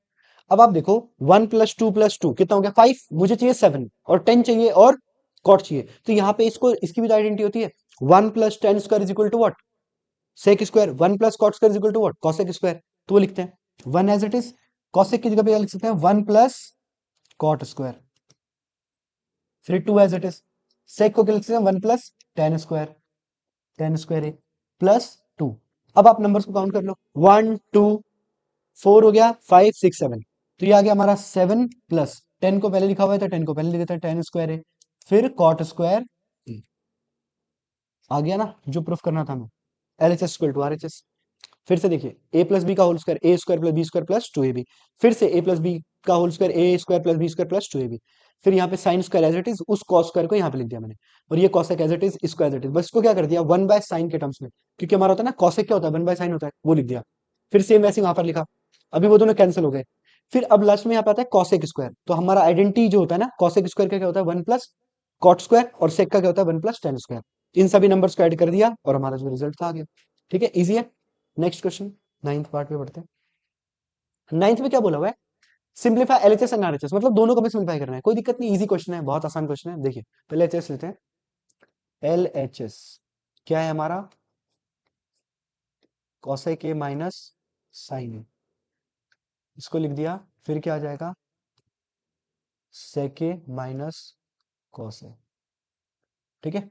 अब आप देखो, 1 + 2 + 2 कितना हो गया? 5। मुझे चाहिए 7, और 10 चाहिए, और कॉट चाहिए। तो यहाँ पे इसको, इसकी भी तो आइडेंटिटी होती है। 1 + tan² is equal to what? Sec square. 1 + cot² is equal to what? Cosec square. तो वो लिखते हैं 1 एज इट इज। कॉसेक की जगह पे क्या लिख सकते हैं? 1 + cot स्क्वायर। फिर 2 एज इट इज। सेक को क्या लिख सकते हैं? 1 + tan², tan² ए प्लस 2। अब आप नंबर्स को काउंट कर लो, 1 2 4 हो गया, 5 6 7। तो ये आ गया हमारा 7 प्लस 10 को पहले लिखा हुआ है, तो 10 को पहले लिख देते हैं, tan² है, फिर cot स्क्वायर ए। आ गया ना जो प्रूफ करना था हमें? LHS equal to RHS। फिर से देखिए, ए प्लस बी का whole square, A square plus B square plus 2ab। फिर से ए प्लस बी का whole square, A square plus B square plus 2ab। फिर यहाँ पे sine square as it is, उस कॉस स्क्वायर को यहाँ पे लिख दिया मैंने, और ये कॉसेक एज इट इज, इसको एज इट इज, बस इसको क्या कर दिया? 1/sin के टर्म्स में, क्योंकि हमारा होता है ना कॉसेक क्या होता है? 1/sin होता है, वो लिख दिया। फिर सेम वैसे वहां पर लिखा। अभी वो दोनों कैंसिल हो गए। फिर अब लास्ट में यहाँ पे आता है कॉसेक स्क्वायर। तो हमारा आइडेंटिटी जो होता है ना, कॉसेक स्क्वायर का क्या होता है? 1 + cot² और सेक का क्या होता है? 1 + tan²। इन सभी नंबर्स को ऐड कर दिया, और हमारा जो रिजल्ट था आ गया। ठीक है, इजी है। नेक्स्ट क्वेश्चन, 9th पार्ट पे बढ़ते हैं। 9th में क्या बोला हुआ है? सिंप्लीफाई एलएचएस एंड आरएचएस, मतलब दोनों को भी सिंप्लीफाई करना है, कोई दिक्कत नहीं, इजी क्वेश्चन है, बहुत आसान क्वेश्चन है। देखिए पहले एचएस लेते हैं। एलएचएस क्या है हमारा? कॉसेक ए माइनस साइन ए, इसको लिख दिया। फिर क्या आ जाएगा? सेक ए माइनस कॉस ए। ठीक है,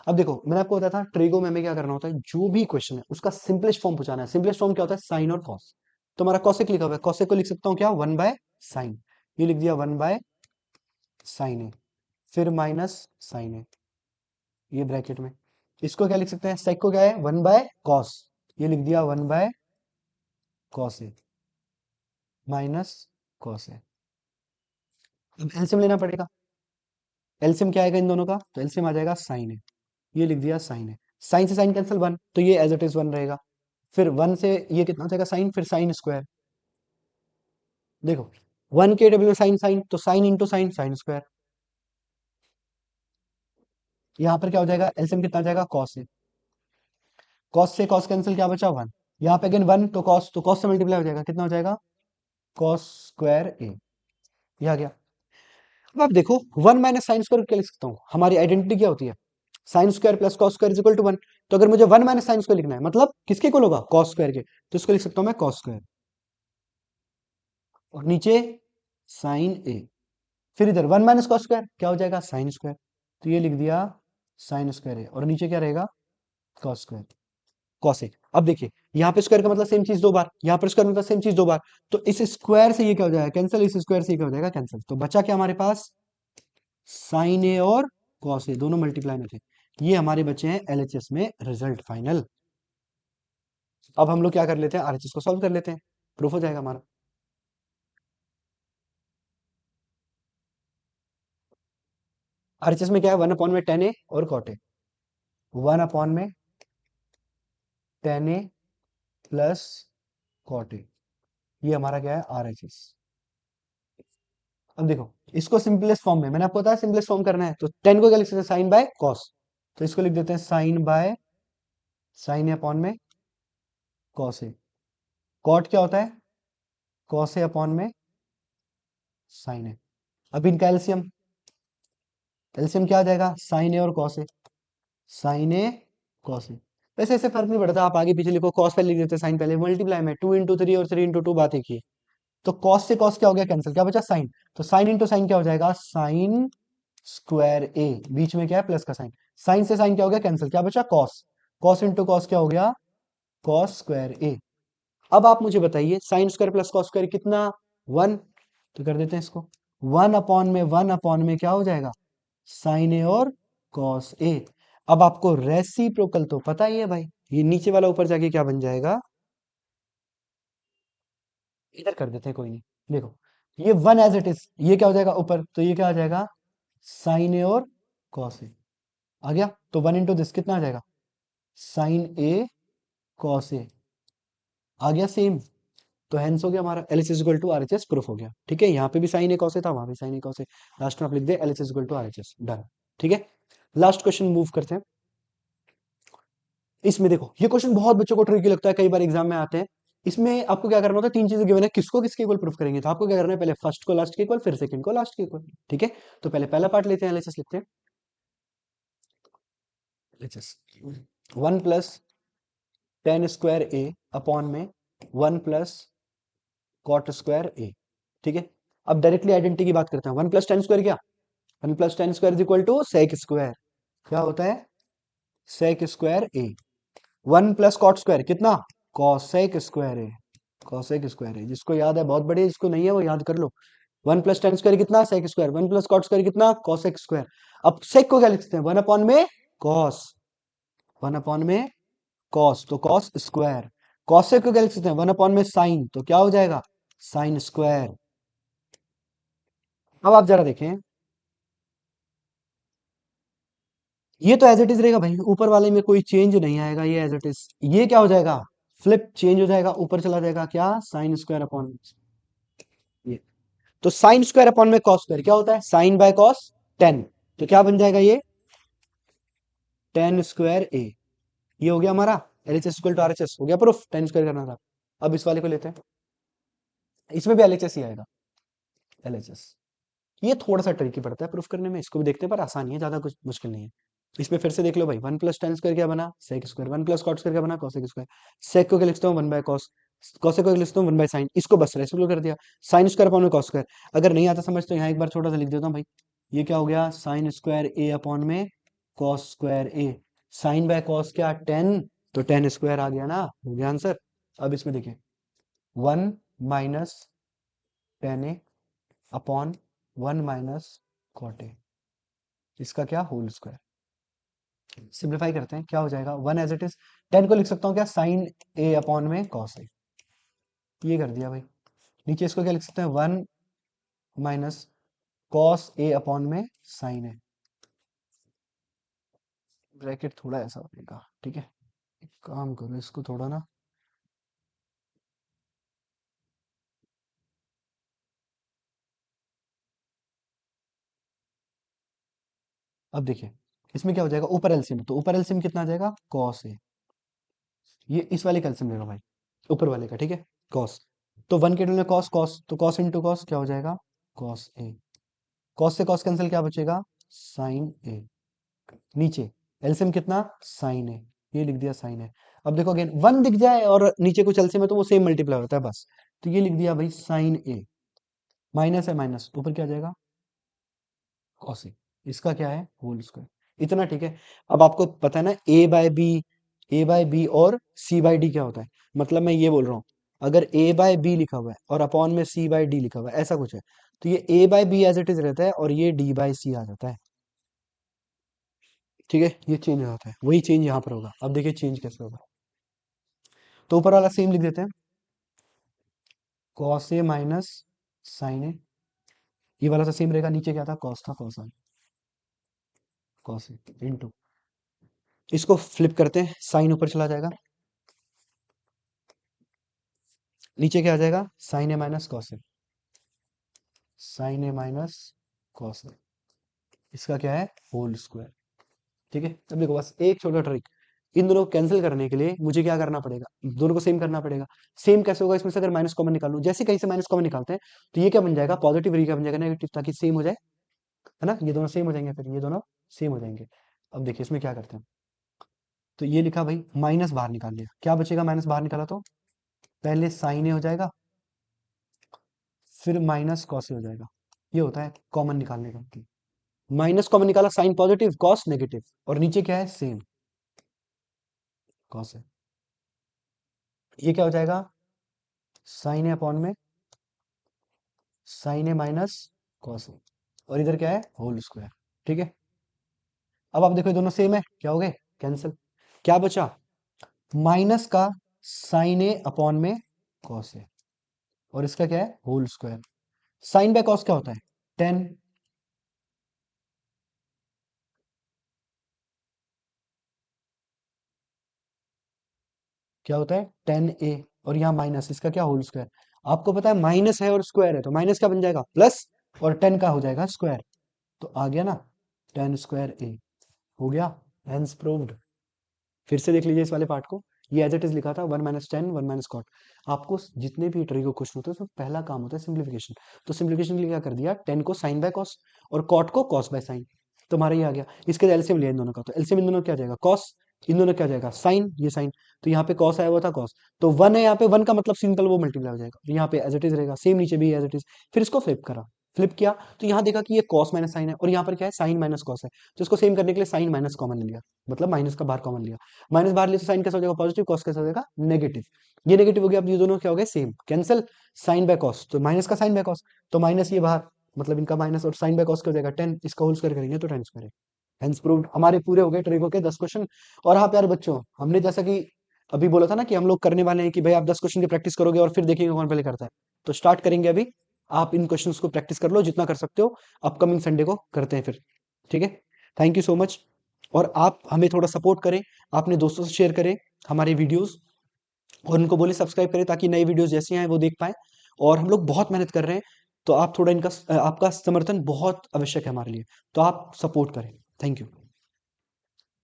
अब देखो मैंने आपको बताया था ट्रिगो में हमें क्या करना होता है, जो भी क्वेश्चन है उसका सिंपलेस्ट फॉर्म पूछाना है। सिंपलेस्ट फॉर्म क्या होता है? साइन और कॉस। तो हमारा कॉसेक लिखा हुआ है, कॉसेक को लिख सकता हूँ क्या? 1/sin। ये लिख दिया 1/sin ए, फिर माइनस साइन ए, ये ब्रैकेट में। इसको क्या लिख सकते हैं? सेक को क्या है? 1/cos, ये लिख दिया 1/cos A minus cos A. अब एलसीएम लेना पड़ेगा। एलसीएम क्या आएगा इन दोनों का? तो एलसीएम आ जाएगा साइन ए, ये लिख दिया साइन ए। साइन से साइन कैंसिल 1, तो ये एज इट इज 1 रहेगा। फिर 1 से ये कितना हो जाएगा? साइन, फिर साइन स्क्वायर। देखो 1 के टेबल में साइन साइन, तो sign into sign, sine square. यहाँ पर क्या हो जाएगा? एलसीएम कितना आ जाएगा? कॉस ए। कॉस से कॉस कैंसिल, क्या बचा? 1। यहाँ पे अगेन 1, तो कॉस से मल्टीप्लाई हो जाएगा, कितना हो जाएगा? Cos square A. ये आ गया। अब आप देखो 1 - साइन स्क्वायर क्या लिख सकता हूँ? हमारी आइडेंटिटी क्या होती है? Sine square plus cos square is equal to 1। तो अगर मुझे 1 माइनस साइन स्क्वायर लिखना है, मतलब किसके इक्वल होगा, कॉस स्क्वायर के, तो इसको लिख सकता हूं मैं कॉस स्क्वायर, और नीचे साइन ए। फिर इधर 1 माइनस कॉस स्क्वायर क्या हो जाएगा, साइन स्क्वायर, तो ये लिख दिया साइन स्क्वायर ए, और नीचे क्या रहेगा, कॉस स्क्वायर, कॉस ए। अब देखिए यहाँ पे स्क्वायर का मतलब सेम चीज दो बार, यहाँ पर स्क्वायर मतलब सेम चीज दो बार, तो इस स्क्वायर से ये क्या हो जाएगा कैंसिल, इस स्क्वायर से ये क्या हो जाएगा कैंसिल, तो बचा क्या हमारे पास, साइन ए और कॉस ए दोनों मल्टीप्लाई में थे। ये हमारे बचे हैं एलएचएस में रिजल्ट फाइनल। अब हम लोग क्या कर लेते हैं, आरएचएस को सॉल्व कर लेते हैं, प्रूफ हो जाएगा हमारा। आरएचएस में क्या है, 1 अपॉन में टेन ए और कॉट ए, 1 अपॉन में tan A plus cot A, ये हमारा क्या है आरएचएस। अब देखो इसको सिंपलेस्ट फॉर्म में, मैंने आपको बताया सिंपलेस्ट फॉर्म करना है, तो टेन को क्या लिख सकते हैं, साइन बाय कॉस, तो इसको लिख देते हैं sine by sine A upon में कॉस ए। कॉट क्या होता है, कॉस ए अपॉन में साइन ए। अब इनका एलसीएम, एलसीएम क्या आ जाएगा, साइन ए और cos A, sign A cos ए। वैसे ऐसे फर्क नहीं पड़ता, आप आगे पीछे लिखो, कॉस पहले लिख देते हैं, साइन पहले, मल्टीप्लाई में 2 into 3 और 3 into 2 बात एक ही है। तो कॉस से कॉस क्या हो गया कैंसिल, क्या बचा साइन, तो साइन इंटू साइन क्या हो जाएगा, साइन स्क्वायर ए, बीच में क्या है प्लस का साइन, साइन से साइन क्या हो गया कैंसिल, क्या बचा कॉस, कॉस इंटू कॉस क्या हो गया, कॉस स्क्वायर ए। अब आप मुझे बताइए sign square plus cos square कितना, 1, तो कर देते हैं इसको, 1 अपॉन में क्या हो जाएगा, साइन ए और कॉस ए। अब आपको रेसिप्रोकल तो पता ही है भाई, ये नीचे वाला ऊपर जाके क्या बन जाएगा, इधर कर देते हैं कोई नहीं, देखो ये 1 एज इट इज, ये क्या हो जाएगा ऊपर, तो ये क्या आ जाएगा, साइन ए और कॉस ए आ गया, तो 1 into दिस कितना आ जाएगा, साइन ए कॉस ए आ गया सेम। तो हेंस हो गया हमारा L H equal to R H S proof हो गया, ठीक है, यहाँ पे भी साइन ए कॉस ए था, वहां भी sine A cos A, last में आप लिख दे L H equal to R H S, done. ठीक है, लास्ट क्वेश्चन मूव करते हैं। इसमें देखो ये क्वेश्चन बहुत बच्चों को ट्रिकी लगता है, कई बार एग्जाम में आते हैं। इसमें आपको क्या करना होता है, तीन चीजें गिवन है, किसको किसके इक्वल प्रूफ करेंगे, तो आपको क्या करना है, पहले फर्स्ट को लास्ट के इक्वल, फिर सेकंड को लास्ट के इक्वल। ठीक है, तो पहले पहला पार्ट लेते हैं, एलएचएस लिखते हैं, LHS 1 plus 10 square A upon में 1 प्लस कॉट स्क्वायर ए। ठीक है, अब डायरेक्टली आइडेंटिटी की बात करते हैं, 1 प्लस 10 स्क्वायर क्या, 1 plus 10 square is equal to sec square, क्या होता है, sec square A. 1 plus cot square कितना, cosec square A, cosec square है, जिसको याद है बहुत बढ़िया, जिसको नहीं है वो याद कर लो। 1 प्लस 10 स्क्वायर कितना, sec square, 1 plus cot square कितना, कॉसेक स्क्वायर। अब सेक को क्या लिखते हैं, 1 अपॉन में कॉस, 1 अपॉन में कॉस, तो कॉस स्क्वायर। कॉसेक को क्या लिख सकते हैं, 1 अपॉन में साइन, तो क्या हो जाएगा, साइन स्क्वायर। अब आप जरा देखें, ये तो एज इट इज रहेगा भाई, ऊपर वाले में कोई चेंज नहीं आएगा, ये एज इट इज, ये क्या हो जाएगा, फ्लिप चेंज हो जाएगा, ऊपर चला जाएगा क्या, साइन स्क्वायर अपॉन ये। तो साइन स्क्वायर अपॉन में कॉस स्क्वायर क्या होता है, साइन बाय कॉस 10, तो क्या बन जाएगा ये, 10 स्क्वायर ए। ये हो गया हमारा एलएचएस इक्वल टू आरएचएस, हो गया प्रूफ, 10 स्क्वायर करना था। अब इस वाले को लेते हैं, इसमें भी एलएचएस ही आएगा, एलएचएस। ये थोड़ा सा ट्रिकी पड़ता है प्रूफ करने में, इसको भी देखते हैं, पर आसानी है, ज्यादा कुछ मुश्किल नहीं है। इसमें फिर से देख लो भाई, 1 प्लस 10 स्क्वायर क्या बना, sec square, 1 plus cot square क्या बना, कॉसेक स्क्वायर। सेक को क्या लिखता हूँ, 1 बाय कॉस, कॉसेक को क्या लिखता हूँ, 1 बाय साइन, इसको बस रेसिप्रोकल कर दिया, साइन स्क्वायर अपॉन में कॉस स्क्वायर। अगर नहीं आता समझ तो यहाँ एक बार छोटा सा लिख देता हूँ भाई, ये क्या हो गया, साइन स्क्वायर ए अपॉन में cos square A, sine by cos क्या 10, तो 10 स्क्वायर आ गया ना, हो गया आंसर। अब इसमें देखिए 1 - 10 ए अपॉन 1 - कॉट ए, इसका क्या, होल स्क्वायर। सिंप्लीफाई करते हैं, क्या हो जाएगा, 1 एज इट इज, 10 को लिख सकता हूँ क्या, साइन ए अपॉन में कॉस ए, ये कर दिया भाई। नीचे इसको क्या लिख सकते हैं, 1 - कॉस ए अपॉन में साइन ए, ब्रैकेट थोड़ा ऐसा बनेगा, ठीक है, एक काम करो इसको थोड़ा ना, अब देखिए इसमें क्या हो जाएगा, ऊपर एलसीएम, तो ऊपर एलसीएम कितना आ जाएगा, कॉस ए, ये इस वाले का एलसीएम लेगा भाई, ऊपर वाले का, ठीक है, कॉस, तो 1 के टू में कॉस, कॉस तो कॉस इंटू कॉस क्या हो जाएगा, कॉस ए, कॉस से कॉस कैंसिल क्या बचेगा, साइन ए। नीचे एलसीएम कितना, साइन है, ये लिख दिया साइन है। अब देखो अगेन 1 दिख जाए और नीचे कुछ एलसीएम है तो वो सेम मल्टीप्लाई होता है बस। तो ये लिख दिया भाई साइन ए, माइनस है माइनस, ऊपर क्या आ जाएगा, कॉस ए। इसका क्या है, होल स्क्वायर। इतना ठीक है। अब आपको पता है ना ए बाय बी और सी बाय डी क्या होता है। मतलब मैं ये बोल रहा हूँ, अगर ए बाय बी लिखा हुआ है और अपॉन में सी बाय डी लिखा हुआ है, ऐसा कुछ है, तो ये A by B as it is रहता है और ये डी बाय सी आ जाता है। ठीक है, ये चेंज हो जाता है, वही चेंज यहाँ पर होगा। अब देखिए चेंज कैसे होगा। तो ऊपर वाला सेम लिख देते हैं, कॉस ए माइनस साइन ए, ये वाला तो सेम रहेगा। नीचे क्या था, कॉस था, cos uh, cos A into, इसको फ्लिप करते हैं, साइन ऊपर चला जाएगा, नीचे क्या आ जाएगा, साइन ए माइनस कॉस ए, साइन ए माइनस कॉस ए, इसका क्या है, होल स्क्वायर। ठीक है। अब देखो बस एक छोटा ट्रिक, इन दोनों को कैंसिल करने के लिए मुझे क्या करना पड़ेगा, दोनों को सेम करना पड़ेगा। सेम कैसे होगा, इसमें से अगर माइनस कॉमन निकालूं, जैसे कहीं से माइनस कॉमन निकालते हैं तो ये क्या बन जाएगा, पॉजिटिव, और ये क्या बन जाएगा, नेगेटिव, ताकि सेम हो जाए, है ना, ये दोनों सेम हो जाएंगे, फिर ये दोनों सेम हो जाएंगे। अब देखिए इसमें क्या करते हैं, तो ये लिखा भाई, माइनस बाहर निकाल लिया, क्या बचेगा, माइनस बाहर निकाला तो पहले साइन ए हो जाएगा, फिर माइनस कॉस ए हो जाएगा। ये होता है कॉमन निकालने का मतलब। माइनस कॉमन निकाला, साइन पॉजिटिव, कॉस नेगेटिव, और नीचे क्या है, सेम कॉस है। ये क्या हो जाएगा, साइन ए अपॉन में sine A minus cos A, और इधर क्या है, होल स्क्वायर। ठीक है। अब आप देखो ये दोनों सेम है, क्या हो गए, कैंसिल। क्या बचा, माइनस का साइन ए अपॉन में कॉस ए, और इसका क्या है, whole square. Sine by cos क्या होता है, 10, क्या होता है, 10 ए, और यहाँ माइनस, इसका क्या, होल स्क्वायर। आपको पता है माइनस है और स्क्वायर है, तो माइनस क्या बन जाएगा, प्लस, और 10 का हो जाएगा स्क्वायर, तो आ गया ना 10 स्क्वायर ए, हो गया, हेंस प्रूव्ड। फिर से देख लीजिए इस वाले पार्ट को, ये एज इट इज लिखा था, 1 - 10 1 - कॉट। आपको जितने भी ट्री को क्वेश्चन होते हैं उसमें पहला काम होता है सिंप्लीफिकेशन। तो सिंप्लीफिकेशन के लिए क्या कर दिया, 10 को साइन बाय कॉस और कॉट को कॉस बाय साइन, तो हमारा ये आ गया। इसके एलसीएम लिया इन दोनों का, तो एलसीएम इन दोनों क्या जाएगा, कॉस, इन दोनों क्या जाएगा, साइन, ये साइन, तो यहाँ पे कॉस आया हुआ था कॉस, तो 1 है यहाँ पे, 1 का मतलब सिंपल वो मल्टीप्लाई हो जाएगा, यहाँ पे एज इट इज रहेगा, सेम नीचे भी एज इट इज। फिर इसको फ्लिप करा, फ्लिप किया, तो यहाँ देखा कि ये कॉस माइनस साइन है, और यहाँ पर क्या है, साइन माइनस कॉस है, तो इसको सेम करने के लिए साइन माइनस कॉमन लिया, मतलब माइनस का बाहर कॉमन लिया। माइनस बाहर लिए तो साइन कैसा हो जाएगा, पॉजिटिव, कॉस कैसा हो जाएगा, नेगेटिव। ये नेगेटिव हो गया, अब ये दोनों क्या हो गए, same, cancel, sine by cos, तो माइनस का साइन बाय कॉस, तो माइनस ये बाहर, मतलब इनका माइनस, और साइन बाय कॉस क्या हो जाएगा, 10, इसका होल स्क्वायर करेंगे तो 10 स्क्वायर। हेंस प्रूव्ड, हमारे पूरे हो गए ट्रिको के 10 क्वेश्चन। और हाँ प्यारे बच्चों, हमने जैसा कि अभी बोला था ना कि हम लोग करने वाले हैं कि भाई आप 10 क्वेश्चन की प्रैक्टिस करोगे और फिर देखेंगे कौन पहले करता है, तो स्टार्ट करेंगे अभी। आप इन क्वेश्चंस को प्रैक्टिस कर लो जितना कर सकते हो, अपकमिंग संडे को करते हैं फिर। ठीक है, थैंक यू सो मच। और आप हमें थोड़ा सपोर्ट करें, अपने दोस्तों से शेयर करें हमारे वीडियोस, और उनको बोले सब्सक्राइब करें ताकि नई वीडियोस जैसी आए वो देख पाए। और हम लोग बहुत मेहनत कर रहे हैं, तो आप थोड़ा इनका आपका समर्थन बहुत आवश्यक है हमारे लिए, तो आप सपोर्ट करें। Thank you.